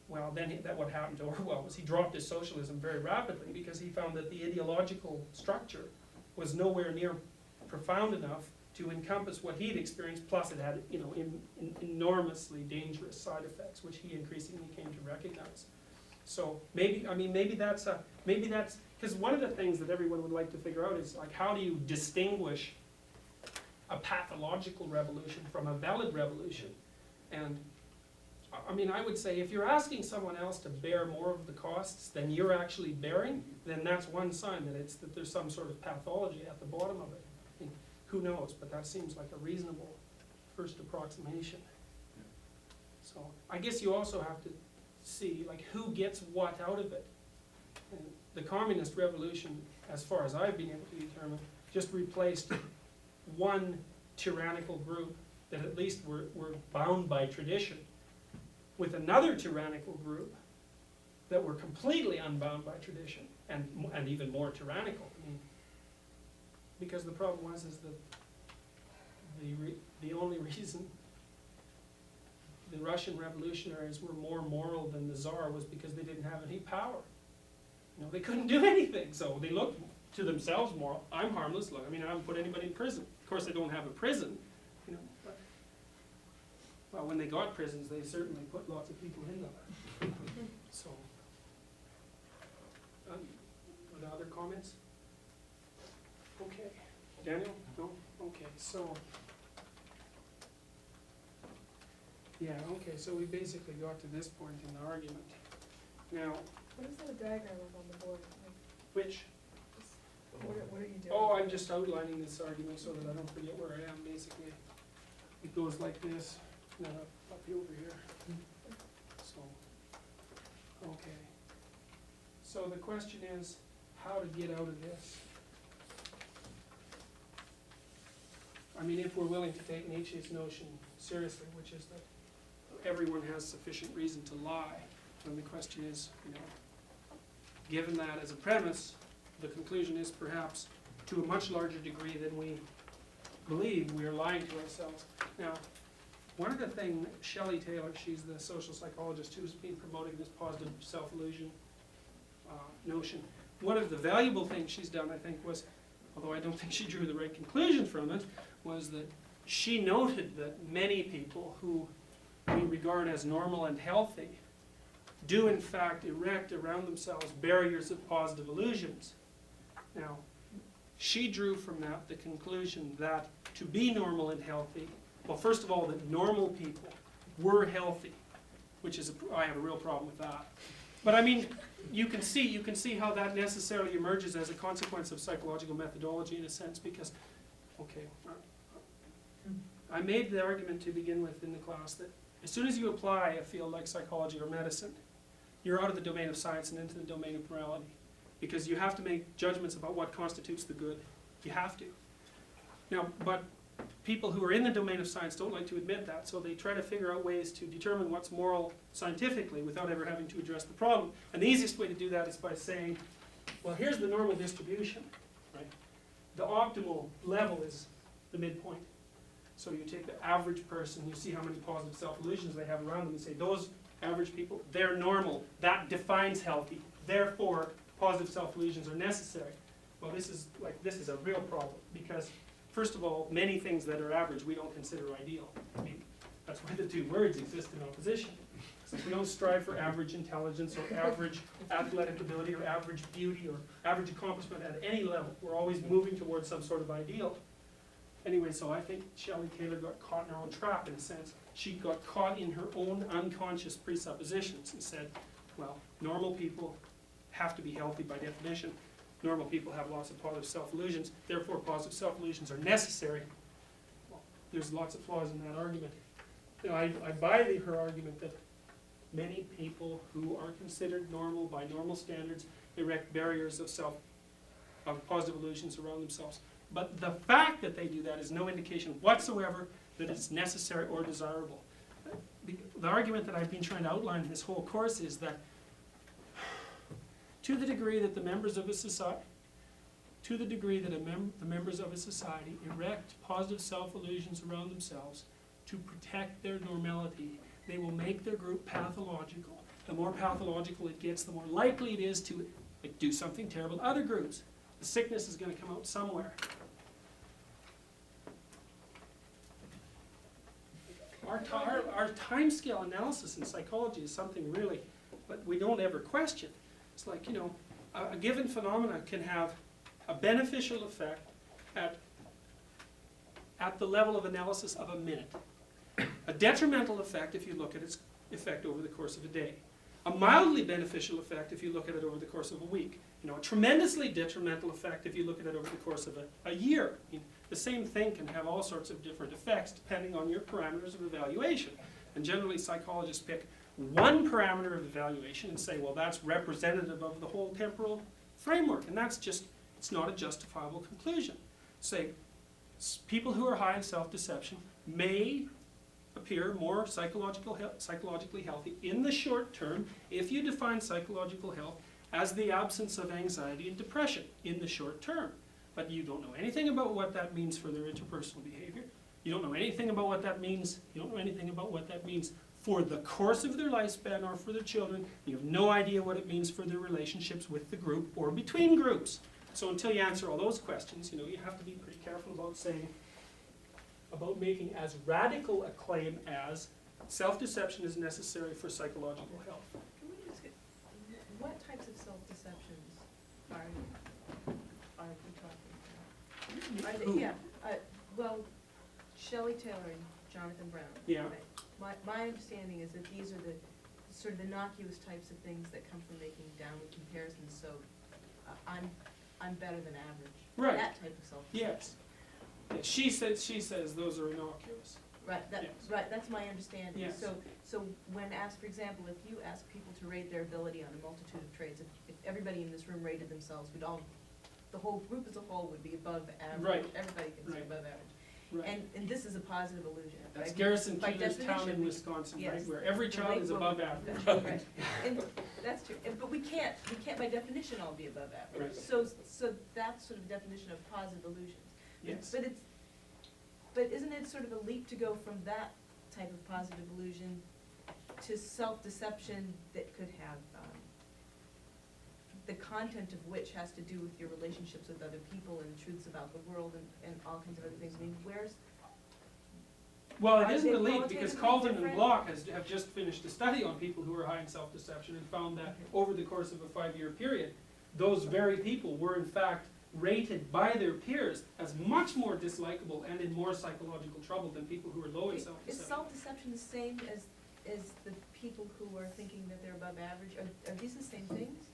Well, then what happened to Orwell was he dropped his socialism very rapidly, because he found that the ideological structure was nowhere near profound enough to encompass what he'd experienced, plus it had, you know, enormously dangerous side effects, which he increasingly came to recognize. So maybe that's because one of the things that everyone would like to figure out is, like, how do you distinguish a pathological revolution from a valid revolution? And I mean, I would say if you're asking someone else to bear more of the costs than you're actually bearing, then that's one sign that there's some sort of pathology at the bottom of it. I mean, who knows? But that seems like a reasonable first approximation. So I guess you also have to see, like, who gets what out of it. And the communist revolution, as far as I've been able to determine, just replaced one tyrannical group that at least were bound by tradition with another tyrannical group that were completely unbound by tradition and even more tyrannical. I mean, because the problem was is that the only reason the Russian revolutionaries were more moral than the Tsar was because they didn't have any power. You know, they couldn't do anything, so they looked to themselves moral. I'm harmless. Look, I mean, I haven't put anybody in prison. Of course, they don't have a prison, you know. But, well, when they got prisons, they certainly put lots of people in them. So, are there other comments? Okay, Daniel? No? Okay, so. Yeah, okay, so we basically got to this point in the argument. Now, What is that diagram of on the board? Like, which? what are you doing? Oh, I'm just outlining this argument so that I don't forget where I am, basically. It goes like this, and then up over here. So, okay. So the question is, how to get out of this? I mean, if we're willing to take Nietzsche's notion seriously, which is that everyone has sufficient reason to lie, then the question is, you know, given that as a premise, the conclusion is perhaps to a much larger degree than we believe we are lying to ourselves. Now, one of the things, Shelley Taylor, she's the social psychologist who's been promoting this positive self-illusion notion. One of the valuable things she's done, I think, was, although I don't think she drew the right conclusion from it, was that she noted that many people who we regard as normal and healthy do in fact erect around themselves barriers of positive illusions. Now, she drew from that the conclusion that to be normal and healthy, well, first of all, that normal people were healthy, which is, I have a real problem with that. But I mean, you can see how that necessarily emerges as a consequence of psychological methodology in a sense, because, okay, I made the argument to begin with in the class that as soon as you apply a field like psychology or medicine, you're out of the domain of science and into the domain of morality. Because you have to make judgments about what constitutes the good. You have to. Now, but people who are in the domain of science don't like to admit that, so they try to figure out ways to determine what's moral scientifically without ever having to address the problem. And the easiest way to do that is by saying, well, here's the normal distribution. the optimal level is the midpoint. So you take the average person, you see how many positive self-illusions they have around them, and say, those average people, they're normal. That defines healthy. Therefore, positive self-illusions are necessary. Well, this is a real problem, because first of all, many things that are average we don't consider ideal. I mean, that's why the two words exist in opposition. So we don't strive for average intelligence or average athletic ability or average beauty or average accomplishment at any level. We're always moving towards some sort of ideal. Anyway, so I think Shelley Taylor got caught in her own trap in a sense. She got caught in her own unconscious presuppositions and said, well, normal people have to be healthy by definition. Normal people have lots of positive self-illusions, therefore positive self-illusions are necessary. Well, there's lots of flaws in that argument. You know, I buy her argument that many people who are considered normal by normal standards erect barriers of positive illusions around themselves. But the fact that they do that is no indication whatsoever that it's necessary or desirable. The argument that I've been trying to outline in this whole course is that to the degree that the members of a society, the members of a society erect positive self-illusions around themselves to protect their normality, they will make their group pathological. The more pathological it gets, the more likely it is to do something terrible to other groups. The sickness is going to come out somewhere. Our timescale analysis in psychology is something really, but we don't ever question. It's like, you know, a given phenomena can have a beneficial effect at the level of analysis of a minute. A detrimental effect if you look at its effect over the course of a day. A mildly beneficial effect if you look at it over the course of a week. You know, a tremendously detrimental effect if you look at it over the course of a year. I mean, the same thing can have all sorts of different effects depending on your parameters of evaluation. And generally psychologists pick one parameter of evaluation and say, well, that's representative of the whole temporal framework. And that's just, it's not a justifiable conclusion. Say, people who are high in self-deception may appear more psychologically healthy in the short term if you define psychological health as the absence of anxiety and depression in the short term. But you don't know anything about what that means for their interpersonal behavior. You don't know anything about what that means. You don't know anything about what that means for the course of their lifespan or for their children. You have no idea what it means for their relationships with the group or between groups. So until you answer all those questions, you know, you have to be pretty careful about saying, about making as radical a claim as self-deception is necessary for psychological health. Can we just get, what types of self-deceptions are we talking about? Are they, yeah, well, Shelley Taylor and Jonathan Brown. Yeah. Right? My understanding is that these are the sort of innocuous types of things that come from making downward comparisons, so I'm better than average. Right. That type of self-deception. Yes. She says those are innocuous. Right, Yes. right, that's my understanding. Yes. So when asked, for example, if you ask people to rate their ability on a multitude of traits, if everybody in this room rated themselves, the whole group as a whole would be above average. Right. Everybody can say Right. above average. Right. And this is a positive illusion, That's right? Garrison By Keillor's town definition, in we- Wisconsin, yes. right, where every child is above average. Right. And that's true, but we can't by definition all be above average. Right. So that's sort of definition of positive illusions. Yes. But isn't it sort of a leap to go from that type of positive illusion to self-deception that could have, the content of which has to do with your relationships with other people and truths about the world and all kinds of other things? I mean, Well, it Are isn't they a leap because qualitatively Calvin and different? Block have just finished a study on people who are high in self-deception and found that over the course of a 5-year period, those very people were in fact rated by their peers as much more dislikable and in more psychological trouble than people who are low in is self-deception. self-deception the same as the people who are thinking that they're above average? Are these the same things?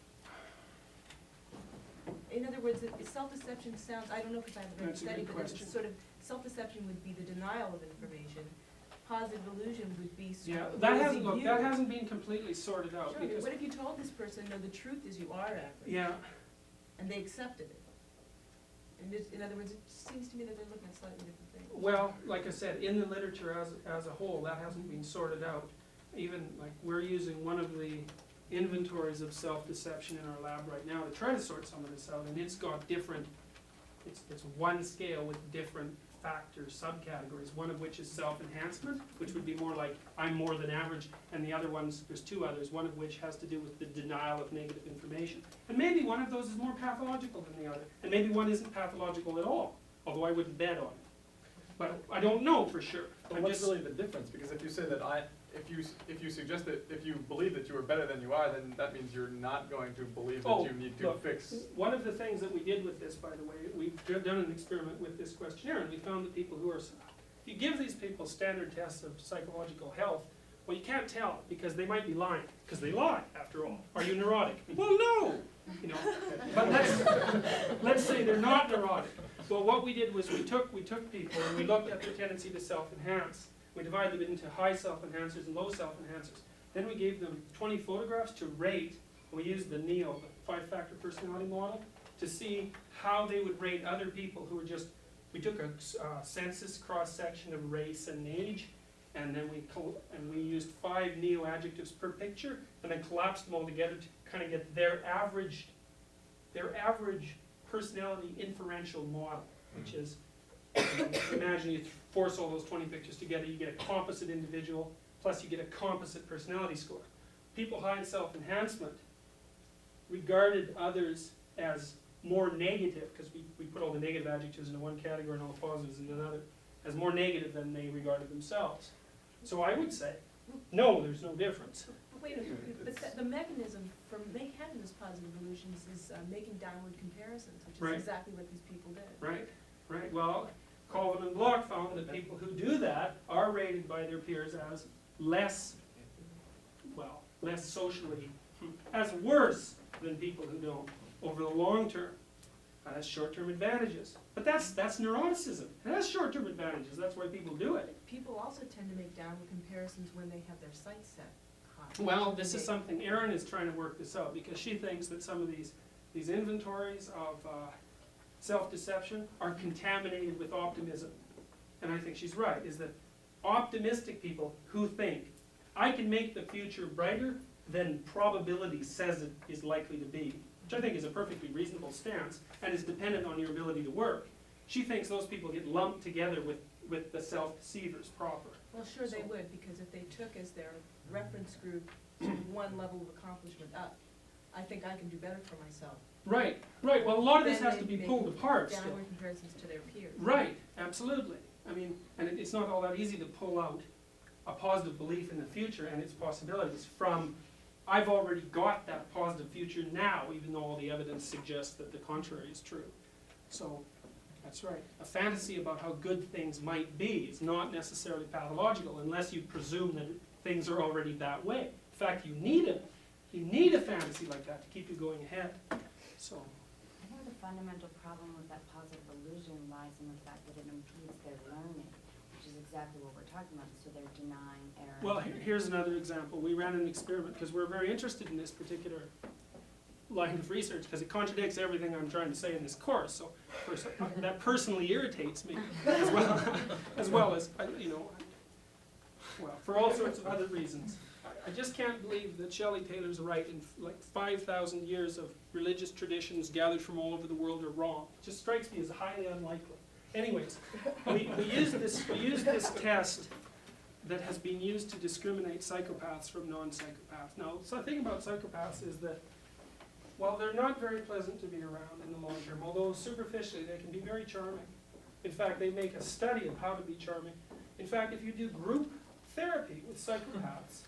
In other words, self-deception sounds, I don't know if I haven't read the That's a study, good but it's question. sort of, self-deception would be the denial of information. Positive illusion would be sort Yeah, of that rosy hasn't, look, view. that hasn't been completely sorted out Sure, because, what if you told this person, no, the truth is you are average? yeah, And they accepted it? And in other words, it seems to me that they're looking at slightly different things. well, like I said, in the literature as a whole, that hasn't been sorted out. Even, like, we're using one of the inventories of self-deception in our lab right now to try to sort some of this out, and it's got different it's one scale with different factor subcategories, one of which is self-enhancement, which would be more like I'm more than average, and the other ones, there's two others, one of which has to do with the denial of negative information. And maybe one of those is more pathological than the other, and maybe one isn't pathological at all, although I wouldn't bet on it. But I don't know for sure. But I'm what's just, really the difference? Because if you say that if you suggest that if you believe that you are better than you are, then that means you're not going to believe that Oh, you need to look, fix. one of the things that we did with this, by the way, we've done an experiment with this questionnaire, and we found that people who are, if you give these people standard tests of psychological health, well, you can't tell because they might be lying, because they lie, after all. Are you neurotic? Well, no! You know, but let's say they're not neurotic. Well, what we did was we took people and we looked at their tendency to self-enhance. We divided them into high self-enhancers and low self-enhancers. Then we gave them 20 photographs to rate. We used the NEO, the 5-factor personality model, to see how they would rate other people who were just, we took a census cross-section of race and age, and then we used 5 NEO adjectives per picture, and then collapsed them all together to kind of get their average personality inferential model, which is, imagine you force all those 20 pictures together, you get a composite individual, plus you get a composite personality score. People high in self-enhancement regarded others as more negative, because we put all the negative adjectives into one category and all the positives into another, as more negative than they regarded themselves. So I would say, no, there's no difference. Wait a minute, but the mechanism for having those positive illusions is making downward comparisons, which is Right. exactly what these people did. Right, right. Well, Colvin and Block found that people who do that are rated by their peers as less socially, as worse than people who don't over the long term. That has short-term advantages. But that's neuroticism. It has short-term advantages. That's why people do it. People also tend to make downward comparisons when they have their sights set high. Well, this is something, Erin is trying to work this out, because she thinks that some of these inventories of self-deception are contaminated with optimism. And I think she's right, is that optimistic people who think, I can make the future brighter than probability says it is likely to be, which I think is a perfectly reasonable stance, and is dependent on your ability to work. She thinks those people get lumped together with the self-deceivers proper. Well, sure they would, because if they took as their reference group one level of accomplishment up, I think I can do better for myself. Right, right. Well, a lot of this Then has they to be make pulled apart still. Downward comparisons to their peers. Right, absolutely. I mean, and it's not all that easy to pull out a positive belief in the future and its possibilities from, I've already got that positive future now, even though all the evidence suggests that the contrary is true. So, that's right. A fantasy about how good things might be is not necessarily pathological unless you presume that things are already that way. In fact, you need a fantasy like that to keep you going ahead. So. I think the fundamental problem with that positive illusion lies in the fact that it impedes their learning, which is exactly what we're talking about, so they're denying error. Well, here's another example. We ran an experiment because we're very interested in this particular line of research because it contradicts everything I'm trying to say in this course. So first, that personally irritates me as well as you know, well, for all sorts of other reasons. I just can't believe that Shelley Taylor's right and like 5,000 years of religious traditions gathered from all over the world are wrong. It just strikes me as highly unlikely. Anyways, we used this test that has been used to discriminate psychopaths from non-psychopaths. Now, the thing about psychopaths is that while they're not very pleasant to be around in the long term, although superficially they can be very charming. In fact, they make a study of how to be charming. In fact, if you do group therapy with psychopaths,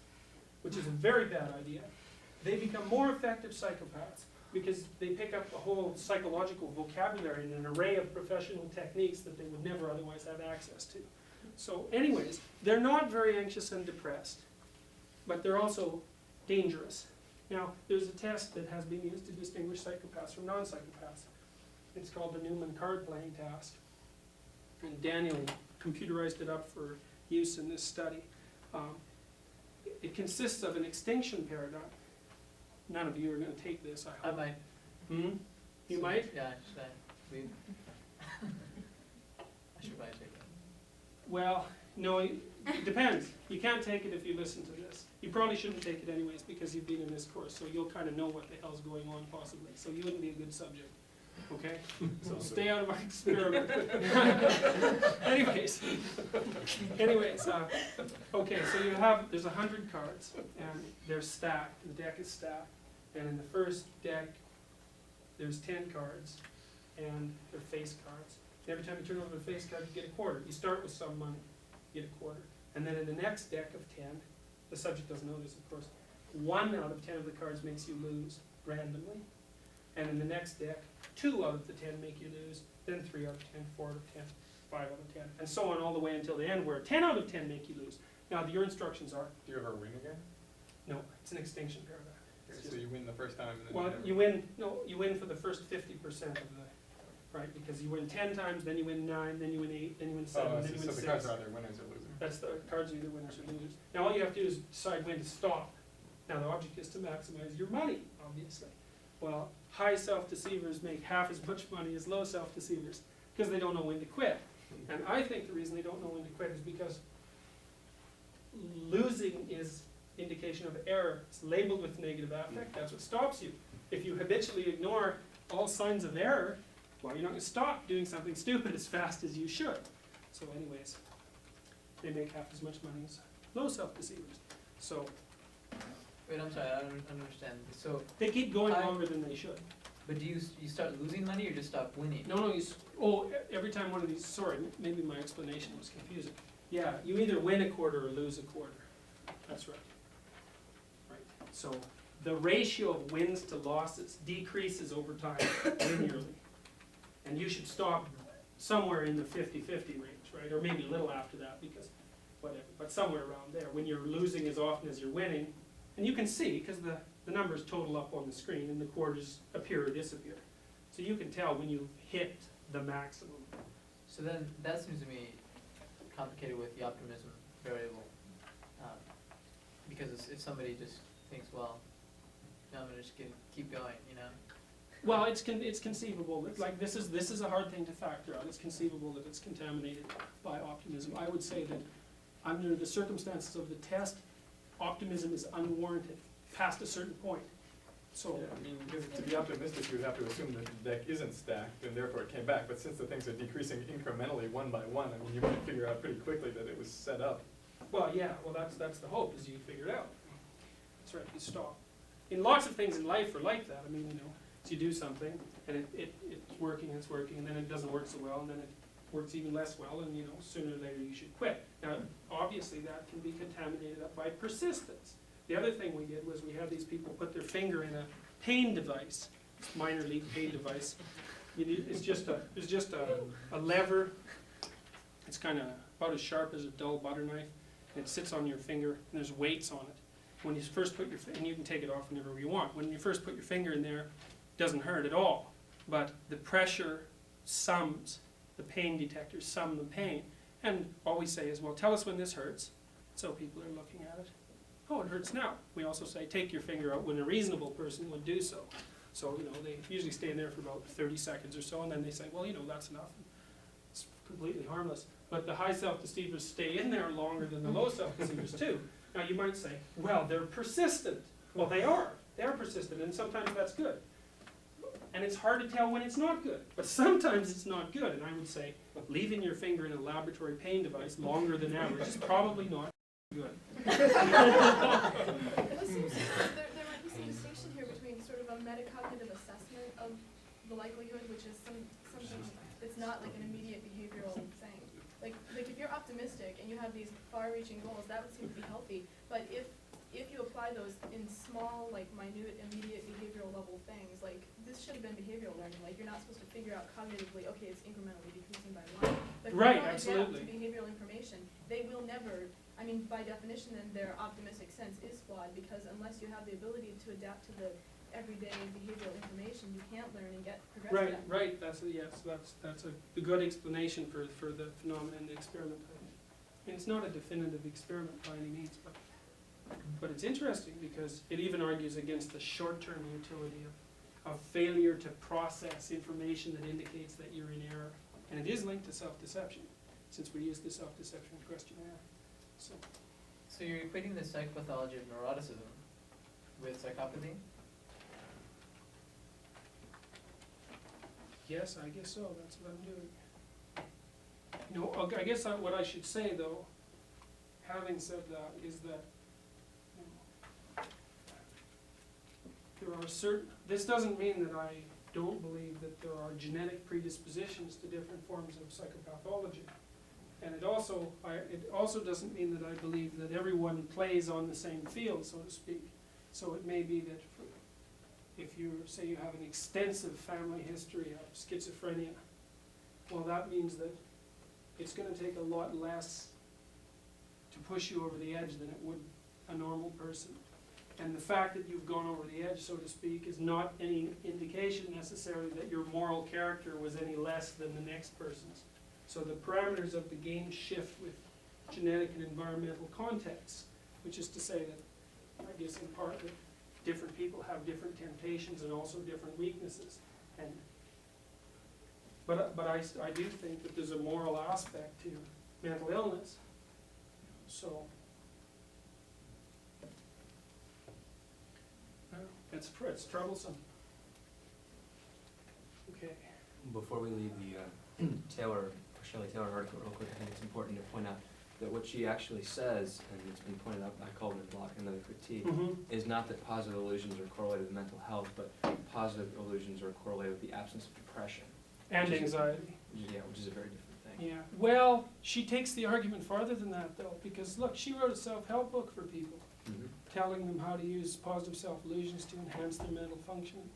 which is a very bad idea, they become more effective psychopaths because they pick up a whole psychological vocabulary and an array of professional techniques that they would never otherwise have access to. So anyways, they're not very anxious and depressed, but they're also dangerous. Now, there's a test that has been used to distinguish psychopaths from non-psychopaths. It's called the Newman card playing task. And Daniel computerized it up for use in this study. It consists of an extinction paradigm. None of you are going to take this, I I hope. might. You might? Yeah, should I leave? I should probably take it. Well, no, it depends. You can't take it if you listen to this. You probably shouldn't take it anyways because you've been in this course, so you'll kind of know what the hell's going on possibly. So you wouldn't be a good subject. okay? So stay out of our experiment. Anyways, okay, so there's 100 cards, and they're stacked, the deck is stacked, and in the first deck, there's 10 cards, and they're face cards. Every time you turn over the face card, you get a quarter. You start with some money, you get a quarter. And then in the next deck of 10, the subject doesn't know this, of course, 1 out of 10 of the cards makes you lose randomly. And in the next deck, 2 out of the 10 make you lose, then 3 out of 10, 4 out of 10, 5 out of 10, and so on all the way until the end, where 10 out of 10 make you lose. Now, your instructions are, Do you ever win again? no, it's an extinction paradigm. It's So just- you win the first time and then well, never- you win for the first 50% of the, right, because you win 10 times, then you win 9, then you win 8, then you win 7, Oh, then you win so 6. the cards are either winners or losers. That's the cards are either winners or losers. Now all you have to do is decide when to stop. Now the object is to maximize your money, obviously. Well, high self-deceivers make half as much money as low self-deceivers because they don't know when to quit. And I think the reason they don't know when to quit is because losing is indication of error. It's labeled with negative affect. That's what stops you. If you habitually ignore all signs of error, well, you're not going to stop doing something stupid as fast as you should. So anyways, they make half as much money as low self-deceivers. So Wait, I'm sorry, I don't understand. So, they keep going longer than they should. but do you start losing money or just stop winning? No, every time one of these, sorry, maybe my explanation was confusing. Yeah, you either win a quarter or lose a quarter. That's right. Right. So the ratio of wins to losses decreases over time linearly. And you should stop somewhere in the 50-50 range, right? Or maybe a little after that, because whatever, but somewhere around there, when you're losing as often as you're winning. And you can see, because the numbers total up on the screen and the quarters appear or disappear. So you can tell when you hit the maximum. So then, that seems to me complicated with the optimism variable. Because if somebody just thinks, well, no, I'm gonna just keep going, you know? Well, it's conceivable that, like, this is a hard thing to factor out. It's conceivable that it's contaminated by optimism. I would say that under the circumstances of the test, optimism is unwarranted past a certain point. So, Yeah, I mean, because to be optimistic, you would have to assume that the deck isn't stacked, and therefore it came back. But since the things are decreasing incrementally one by one, I mean, you might figure out pretty quickly that it was set up. well, yeah, well, that's the hope, is you figure it out. That's right, you stop. In lots of things in life are like that. I mean, you know, so you do something, and it's working, and then it doesn't work so well, and then it works even less well, and, you know, sooner or later you should quit. Now, obviously, that can be contaminated up by persistence. The other thing we did was we had these people put their finger in a pain device, minor league pain device. It's just a lever. It's kind of about as sharp as a dull butter knife. And it sits on your finger, and there's weights on it. When you first put and you can take it off whenever you want. When you first put your finger in there, it doesn't hurt at all. But the pressure sums, the pain detectors sum the pain. And all we say is, well, tell us when this hurts. So people are looking at it. Oh, it hurts now. We also say, take your finger out when a reasonable person would do so. So, you know, they usually stay in there for about 30 seconds or so, and then they say, well, you know, that's enough. It's completely harmless. But the high self-deceivers stay in there longer than the low self-deceivers too. Now you might say, well, they're persistent. Well, they are. They are persistent, and sometimes that's good. And it's hard to tell when it's not good. But sometimes it's not good, and I would say, leaving your finger in a laboratory pain device longer than average is probably not good. It seems there might be some distinction here between sort of a metacognitive assessment of the likelihood, which is something that's not like an immediate behavioral thing. Like if you're optimistic and you have these far-reaching goals, that would seem to be healthy. But if you apply those in small, like minute, immediate behavioral level things, like this should have been behavioral learning. Like you're not supposed to figure out cognitively, okay, it's incrementally decreasing by 1. But if Right, you don't absolutely. adapt to behavioral information, they will never. I mean, by definition, then their optimistic sense is flawed because unless you have the ability to adapt to the everyday behavioral information, you can't learn and get progress. Right. That's a good explanation for the phenomenon in the experiment. I mean, it's not a definitive experiment by any means, but it's interesting because it even argues against the short-term utility of failure to process information that indicates that you're in error, and it is linked to self-deception, since we use the self-deception questionnaire. So you're equating the psychopathology of neuroticism with psychopathy? guess so, that's what I'm doing. You know, okay, I guess what I should say though, having said that, is that, you know, there are certain, this doesn't mean that I don't believe that there are genetic predispositions to different forms of psychopathology. And it also doesn't mean that I believe that everyone plays on the same field, so to speak. So it may be that if you say you have an extensive family history of schizophrenia, well, that means that it's going to take a lot less to push you over the edge than it would a normal person. And the fact that you've gone over the edge, so to speak, is not any indication necessarily that your moral character was any less than the next person's. So the parameters of the game shift with genetic and environmental contexts, which is to say that, I guess in part, that different people have different temptations and also different weaknesses. And but I do think that there's a moral aspect to mental illness. So it's troublesome. Okay. Before we leave the Shelley Taylor article real quick, I think it's important to point out that what she actually says, and it's been pointed out by Coleman and Block and another critique, is not that positive illusions are correlated with mental health, but positive illusions are correlated with the absence of depression. And anxiety. Which is a very different thing. Yeah, well, she takes the argument farther than that though, because look, she wrote a self-help book for people, telling them how to use positive self-illusions to enhance their mental functioning.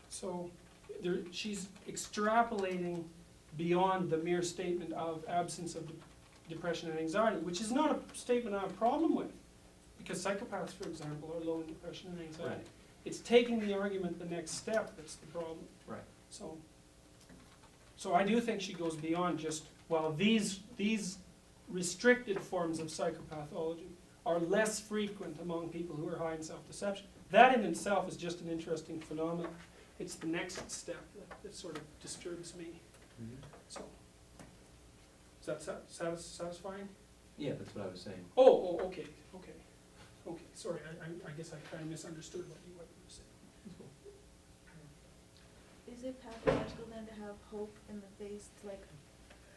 So she's extrapolating beyond the mere statement of absence of depression and anxiety, which is not a statement I have a problem with, because psychopaths, for example, are low in depression and anxiety. Right. It's taking the argument the next step that's the problem. Right. So I do think she goes beyond just, well, these restricted forms of psychopathology are less frequent among people who are high in self-deception. That in itself is just an interesting phenomenon. It's the next step that sort of disturbs me. So, is that satisfying? Yeah, that's what I was saying. Oh, okay. Sorry, I guess I kind of misunderstood what you were saying. Is it pathological then to have hope in the face, like,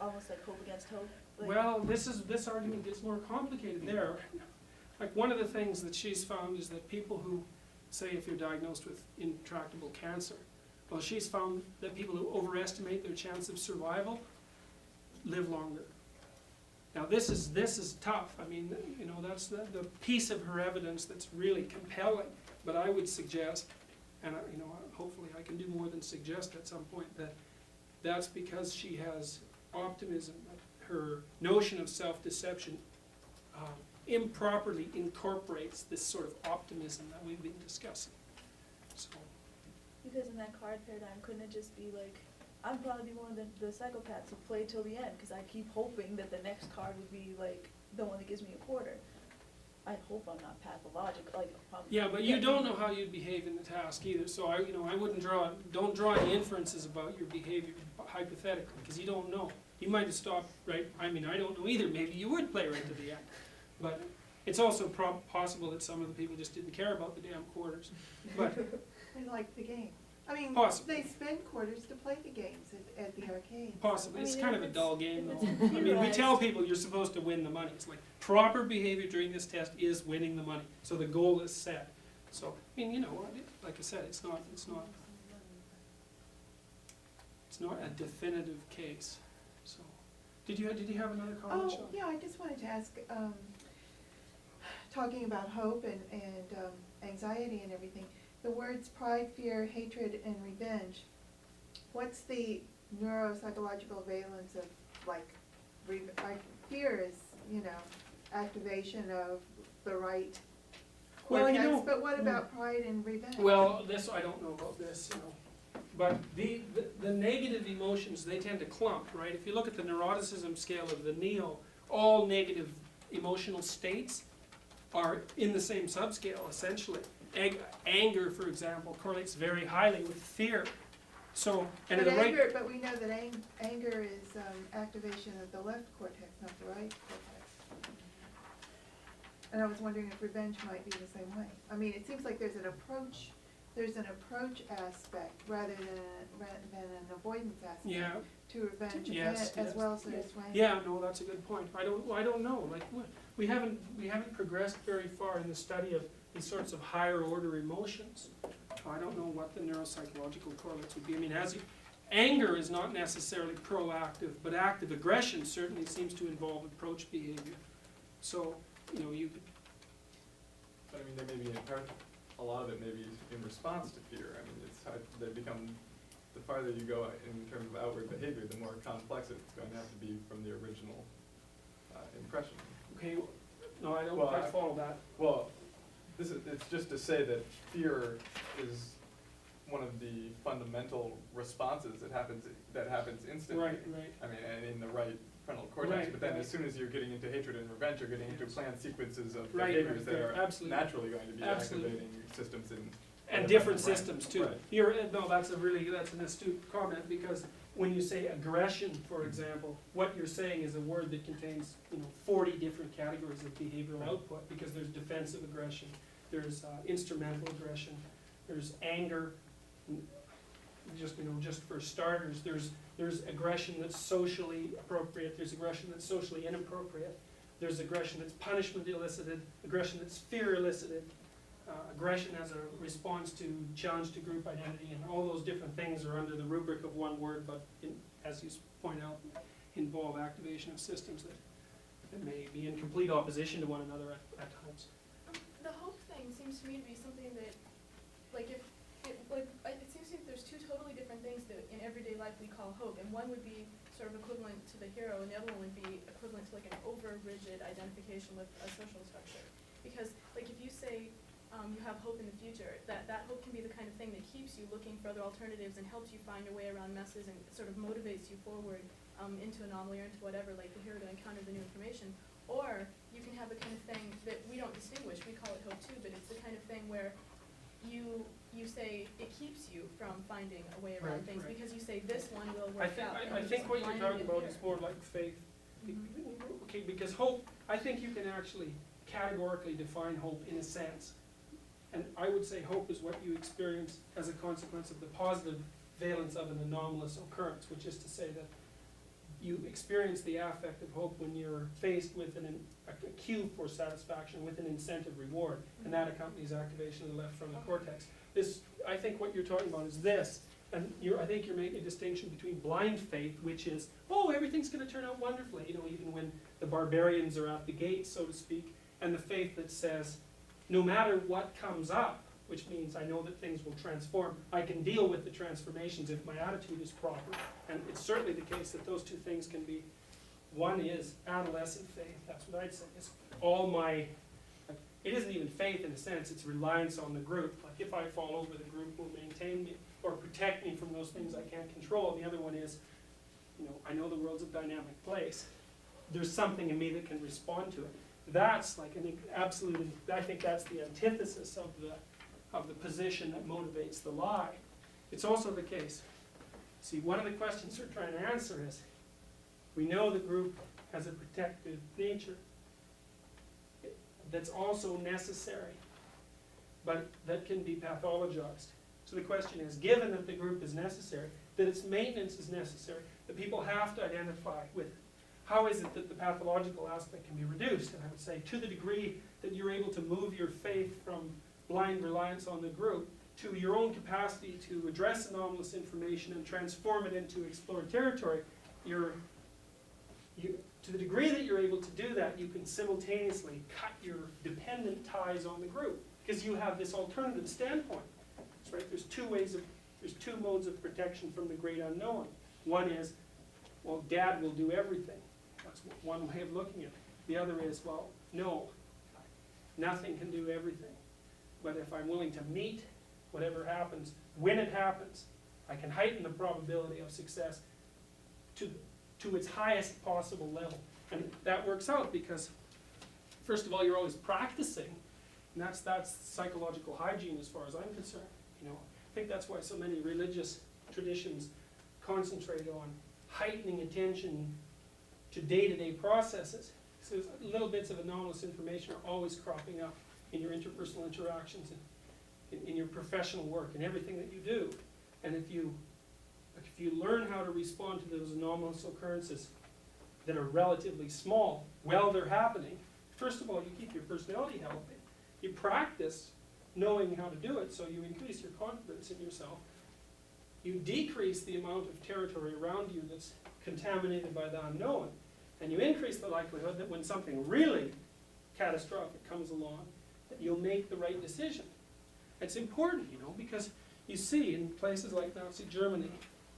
almost like hope against hope? Like, Well, this argument gets more complicated there. Like one of the things that she's found is that people who, say if you're diagnosed with intractable cancer, well, she's found that people who overestimate their chance of survival live longer. Now this is tough. I mean, you know, that's the piece of her evidence that's really compelling. But I would suggest, and you know, hopefully I can do more than suggest at some point, that that's because she has optimism. Her notion of self-deception improperly incorporates this sort of optimism that we've been discussing. So. because in that card paradigm, couldn't it just be like, I'd probably be one of the psychopaths who play till the end, because I keep hoping that the next card would be like the one that gives me a quarter. I hope I'm not pathological, like. Yeah, but you don't know how you'd behave in the task either, so I wouldn't don't draw any inferences about your behavior hypothetically, because you don't know. You might have stopped right, I mean, I don't know either, maybe you would play right to the end. But it's also possible that some of the people just didn't care about the damn quarters. But They like the game. I mean, Possibly. they spend quarters to play the games at the arcade. possibly, it's kind of a dull game if though. it's I mean, we computerized. tell people you're supposed to win the money. It's like proper behavior during this test is winning the money. So the goal is set. So, I mean, you know, like I said, it's not a definitive case. So, did you have another comment, Sean? Oh, yeah, I just wanted to ask, talking about hope and anxiety and everything, the words pride, fear, hatred, and revenge, what's the neuropsychological valence of, like, fear is, you know, activation of the right Well, you cortex, know, but what about pride and revenge? Well, I don't know about this, you know. But the negative emotions, they tend to clump, right? If you look at the neuroticism scale of the Neo, all negative emotional states are in the same subscale, essentially. Anger, for example, correlates very highly with fear. So, and But at the right... anger, but we know that anger is activation of the left cortex, not the right cortex. And I was wondering if revenge might be the same way. I mean, it seems like there's an approach there's an approach aspect rather than an avoidance aspect Yeah. to revenge, Yes, as yes. well as there's range. Yeah, no, that's a good point. I don't know, like, we haven't progressed very far in the study of these sorts of higher order emotions. I don't know what the neuropsychological correlates would be. I mean, anger is not necessarily proactive, but active aggression certainly seems to involve approach behavior. So, you know, you could, But I mean, there may be a lot of it may be in response to fear. I mean, they become, the farther you go in terms of outward behavior, the more complex it's going to have to be from the original impression. okay, no, I don't Well, quite follow that. Well, it's just to say that fear is one of the fundamental responses that happens instantly. Right, right. I mean, and in the right frontal cortex, Right, but then right. as soon as you're getting into hatred and revenge, you're getting into planned sequences of Right, behaviors right, that are absolutely. naturally going to be Absolutely. activating systems in. And the different brain. systems too. Right. No, that's an astute comment, because when you say aggression, for example, what you're saying is a word that contains, 40 different categories of behavioral Right. output, because there's defensive aggression, there's instrumental aggression, there's anger, just for starters, there's aggression that's socially appropriate, there's aggression that's socially inappropriate, there's aggression that's punishment elicited, aggression that's fear elicited, aggression as a response to challenge to group identity, and all those different things are under the rubric of one word, but as you point out, involve activation of systems that may be in complete opposition to one another at times. The hope thing seems to me to be something that, like, it seems to me there's two totally different things that in everyday life we call hope, and one would be sort of equivalent to the hero, and the other one would be equivalent to like an over-rigid identification with a social structure. Because, like, if you say you have hope in the future, that hope can be the kind of thing that keeps you looking for other alternatives and helps you find your way around messes and sort of motivates you forward into Anomaly or into whatever, like the hero to encounter the new information. Or you can have the kind of thing that we don't distinguish, we call it hope too, but it's the kind of thing where you say it keeps you from finding a way around Right, things, right. because you say this one will I work think, out. and I you think just what you're blindly talking about adhere. is more like faith. Okay, because hope, I think you can actually categorically define hope in a sense. And I would say hope is what you experience as a consequence of the positive valence of an anomalous occurrence, which is to say that you experience the affect of hope when you're faced with a cue for satisfaction, with an incentive reward, and that accompanies activation of the left frontal cortex. I think what you're talking about is this, and I think you're making a distinction between blind faith, which is, oh, everything's going to turn out wonderfully, even when the barbarians are at the gate, so to speak, and the faith that says, no matter what comes up, which means I know that things will transform, I can deal with the transformations if my attitude is proper. And it's certainly the case that those two things can be, one is adolescent faith, that's what I'd say, is it isn't even faith in a sense, it's reliance on the group. Like if I fall over, the group will maintain me or protect me from those things I can't control. And the other one is, I know the world's a dynamic place. There's something in me that can respond to it. That's like an absolute, I think that's the antithesis of the position that motivates the lie. It's also the case. See, one of the questions we're trying to answer is, we know the group has a protective nature that's also necessary, but that can be pathologized. So the question is, given that the group is necessary, that its maintenance is necessary, that people have to identify with, how is it that the pathological aspect can be reduced? And I would say, to the degree that you're able to move your faith from blind reliance on the group to your own capacity to address anomalous information and transform it into explored territory, to the degree that you're able to do that, you can simultaneously cut your dependent ties on the group, because you have this alternative standpoint. That's right. There's two modes of protection from the great unknown. One is, well, Dad will do everything. That's one way of looking at it. The other is, well, no, nothing can do everything. But if I'm willing to meet whatever happens, when it happens, I can heighten the probability of success to its highest possible level. And that works out because, first of all, you're always practicing, and that's psychological hygiene as far as I'm concerned. I think that's why so many religious traditions concentrate on heightening attention to day-to-day processes. So little bits of anomalous information are always cropping up in your interpersonal interactions in your professional work, in everything that you do. And if you learn how to respond to those anomalous occurrences that are relatively small while they're happening, first of all, you keep your personality healthy. You practice knowing how to do it, so you increase your confidence in yourself. You decrease the amount of territory around you that's contaminated by the unknown, and you increase the likelihood that when something really catastrophic comes along, that you'll make the right decision. It's important, you know, because you see in places like Nazi Germany,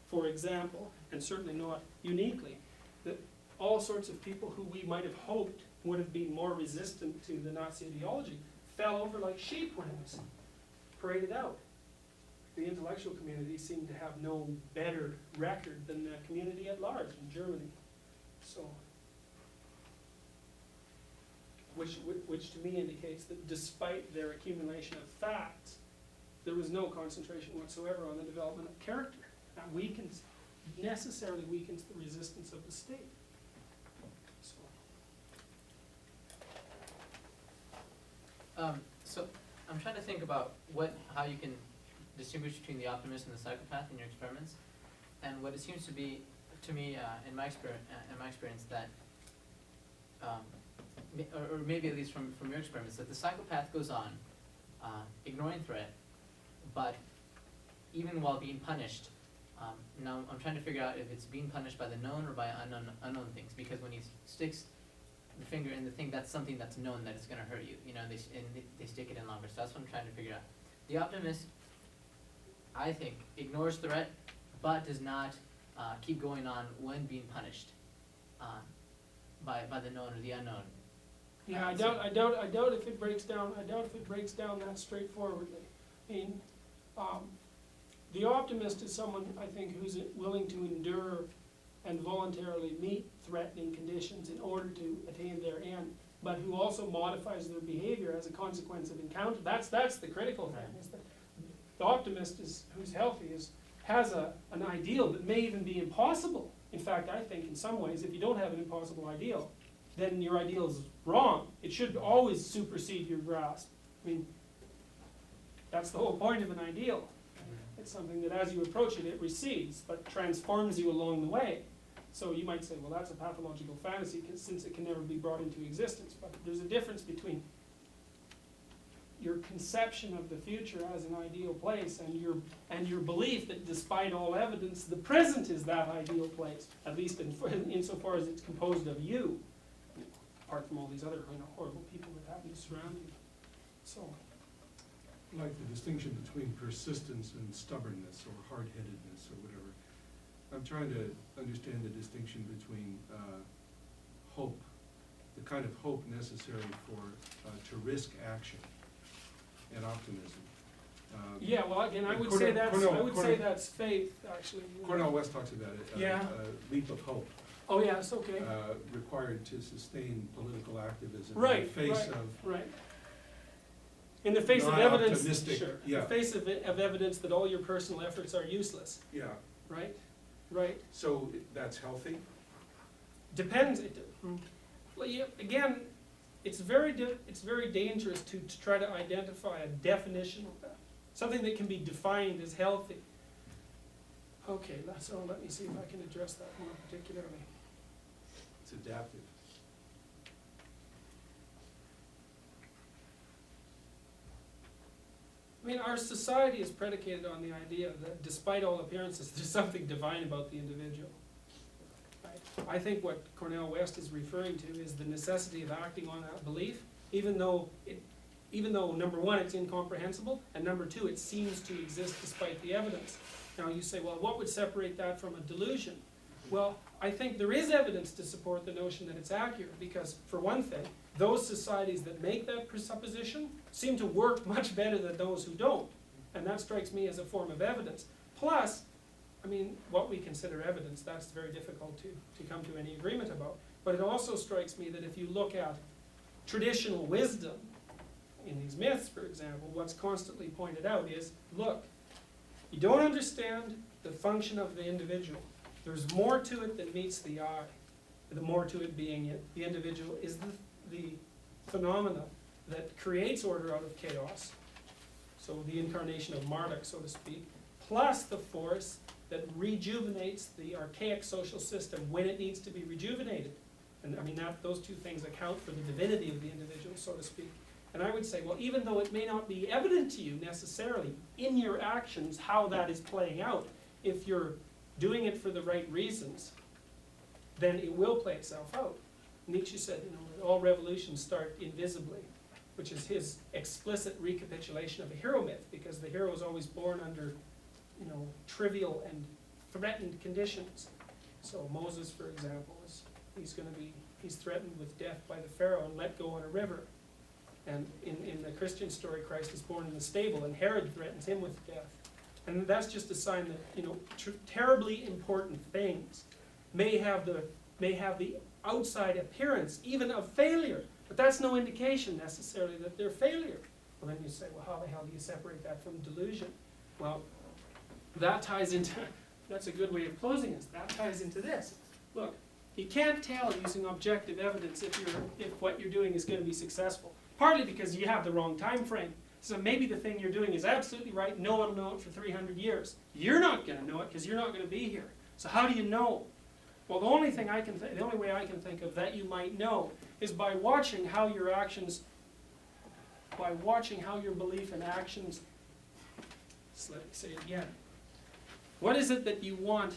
for example, and certainly not uniquely, that all sorts of people who we might have hoped would have been more resistant to the Nazi ideology fell over like sheep when it was paraded out. The intellectual community seemed to have no better record than the community at large in Germany. So, which to me indicates that despite their accumulation of facts, there was no concentration whatsoever on the development of character. That necessarily weakens the resistance of the state. So I'm trying to think about how you can distinguish between the optimist and the psychopath in your experiments, and what it seems to be to me in my experience that, or maybe at least from your experiments, that the psychopath goes on ignoring threat, but even while being punished. Now I'm trying to figure out if it's being punished by the known or by unknown things, because when he sticks the finger in the thing, that's something that's known that it's going to hurt you, you know, and they stick it in longer. So that's what I'm trying to figure out. The optimist, I think, ignores threat, but does not keep going on when being punished by the known or the unknown. Yeah, I doubt if it breaks down. I doubt if it breaks down that straightforwardly. I mean, the optimist is someone, I think, who's willing to endure and voluntarily meet threatening conditions in order to attain their end, but who also modifies their behavior as a consequence of encounter. That's the critical thing. Is that the optimist who's healthy has an ideal that may even be impossible. In fact, I think in some ways, if you don't have an impossible ideal, then your ideal is wrong. It should always supersede your grasp. I mean, that's the whole point of an ideal. It's something that as you approach it, it recedes, but transforms you along the way. So you might say, well, that's a pathological fantasy since it can never be brought into existence. But there's a difference between your conception of the future as an ideal place and your belief that despite all evidence, the present is that ideal place, at least insofar as it's composed of you, apart from all these other horrible people that happen to surround you. So, like the distinction between persistence and stubbornness or hard-headedness or whatever. I'm trying to understand the distinction between hope, the kind of hope necessary to risk action, and optimism. Yeah, well, again, I would say that's faith, actually. Cornel West talks about it. Yeah. Leap of hope. Oh, yes, okay. Required to sustain political activism Right, in the face right, of right. In the face of evidence, non-optimistic, sure. yeah. In the face of evidence that all your personal efforts are useless. Yeah. Right, right. So that's healthy? Depends. Well, yeah, again, it's very dangerous to try to identify a definition of that. Something that can be defined as healthy. Okay, so let me see if I can address that more particularly. It's adaptive. I mean, our society is predicated on the idea that despite all appearances, there's something divine about the individual. Right? I think what Cornel West is referring to is the necessity of acting on that belief, even though number one, it's incomprehensible, and number two, it seems to exist despite the evidence. Now you say, well, what would separate that from a delusion? Well, I think there is evidence to support the notion that it's accurate, because for one thing, those societies that make that presupposition seem to work much better than those who don't. And that strikes me as a form of evidence. Plus, I mean, what we consider evidence, that's very difficult to come to any agreement about. But it also strikes me that if you look at traditional wisdom, in these myths, for example, what's constantly pointed out is, look, you don't understand the function of the individual. There's more to it than meets the eye. The more to it being it, the individual is the phenomena that creates order out of chaos. so the incarnation of Marduk, so to speak, plus the force that rejuvenates the archaic social system when it needs to be rejuvenated. And I mean, those two things account for the divinity of the individual, so to speak. And I would say, well, even though it may not be evident to you necessarily in your actions how that is playing out, if you're doing it for the right reasons, then it will play itself out. Nietzsche said, that all revolutions start invisibly, which is his explicit recapitulation of a hero myth, because the hero is always born under, trivial and threatened conditions. So Moses, for example, he's threatened with death by the Pharaoh and let go on a river. And in the Christian story, Christ is born in the stable, and Herod threatens him with death. And that's just a sign that terribly important things may have the outside appearance even of failure, but that's no indication necessarily that they're failure. Well, then you say, well, how the hell do you separate that from delusion? Well, that ties into, that's a good way of closing this. That ties into this. Look, you can't tell using objective evidence if what you're doing is going to be successful. Partly because you have the wrong time frame. So maybe the thing you're doing is absolutely right. No one will know it for 300 years. You're not going to know it because you're not going to be here. So how do you know? Well, the only way I can think of that you might know is by watching how your actions, by watching how your belief and actions. So let me say it again. What is it that you want?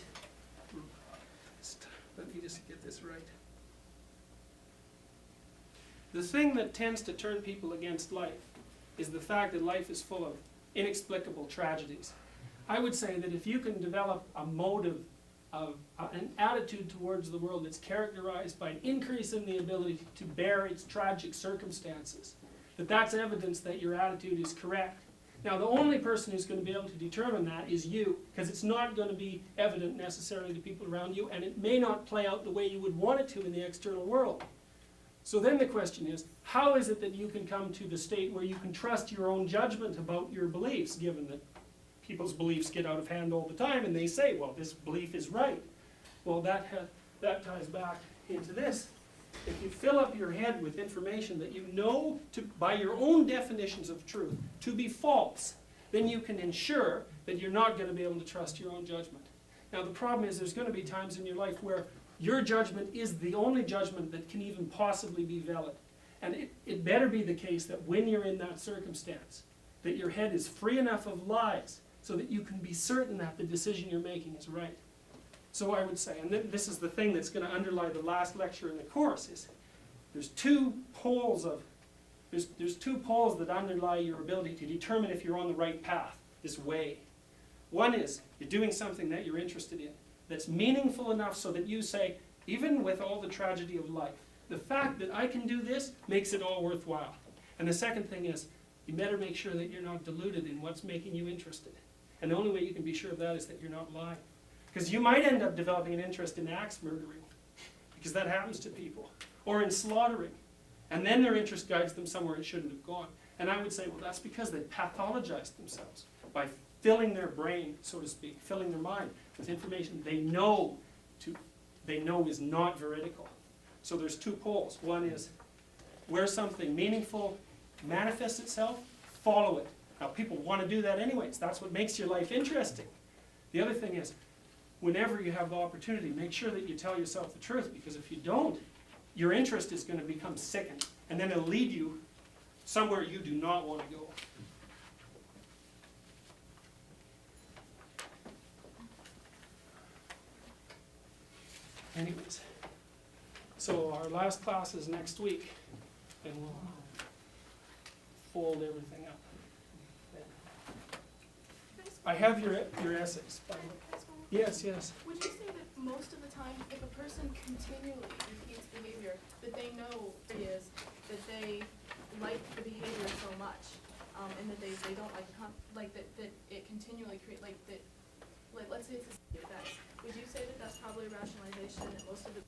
Let me just get this right. The thing that tends to turn people against life is the fact that life is full of inexplicable tragedies. I would say that if you can develop a motive of an attitude towards the world that's characterized by an increase in the ability to bear its tragic circumstances, that's evidence that your attitude is correct. Now, the only person who's going to be able to determine that is you, because it's not going to be evident necessarily to people around you, and it may not play out the way you would want it to in the external world. So then the question is, how is it that you can come to the state where you can trust your own judgment about your beliefs, given that people's beliefs get out of hand all the time, and they say, well, this belief is right. Well, that ties back into this. If you fill up your head with information that you know, by your own definitions of truth, to be false, then you can ensure that you're not going to be able to trust your own judgment. Now, the problem is there's going to be times in your life where your judgment is the only judgment that can even possibly be valid. And it better be the case that when you're in that circumstance, that your head is free enough of lies so that you can be certain that the decision you're making is right. So I would say, and this is the thing that's going to underlie the last lecture in the course, is there's two poles that underlie your ability to determine if you're on the right path, this way. One is you're doing something that you're interested in, that's meaningful enough so that you say, even with all the tragedy of life, the fact that I can do this makes it all worthwhile. And the second thing is, you better make sure that you're not deluded in what's making you interested. And the only way you can be sure of that is that you're not lying. Because you might end up developing an interest in axe murdering, because that happens to people, or in slaughtering. And then their interest guides them somewhere it shouldn't have gone. And I would say, well, that's because they pathologized themselves by filling their brain, so to speak, filling their mind with information they know is not veridical. So there's two poles. One is where something meaningful manifests itself, follow it. Now, people want to do that anyways. That's what makes your life interesting. The other thing is, whenever you have the opportunity, make sure that you tell yourself the truth, because if you don't, your interest is going to become sickened, and then it'll lead you somewhere you do not want to go. Anyways, so our last class is next week, and we'll fold everything up. I have your essays, by the way. Yes, yes. Would you say that most of the time, if a person continually repeats behavior that they know is that they like the behavior so much, and that they don't like that it continually create let's say it's a effect. Would you say that that's probably a rationalization, and that most of the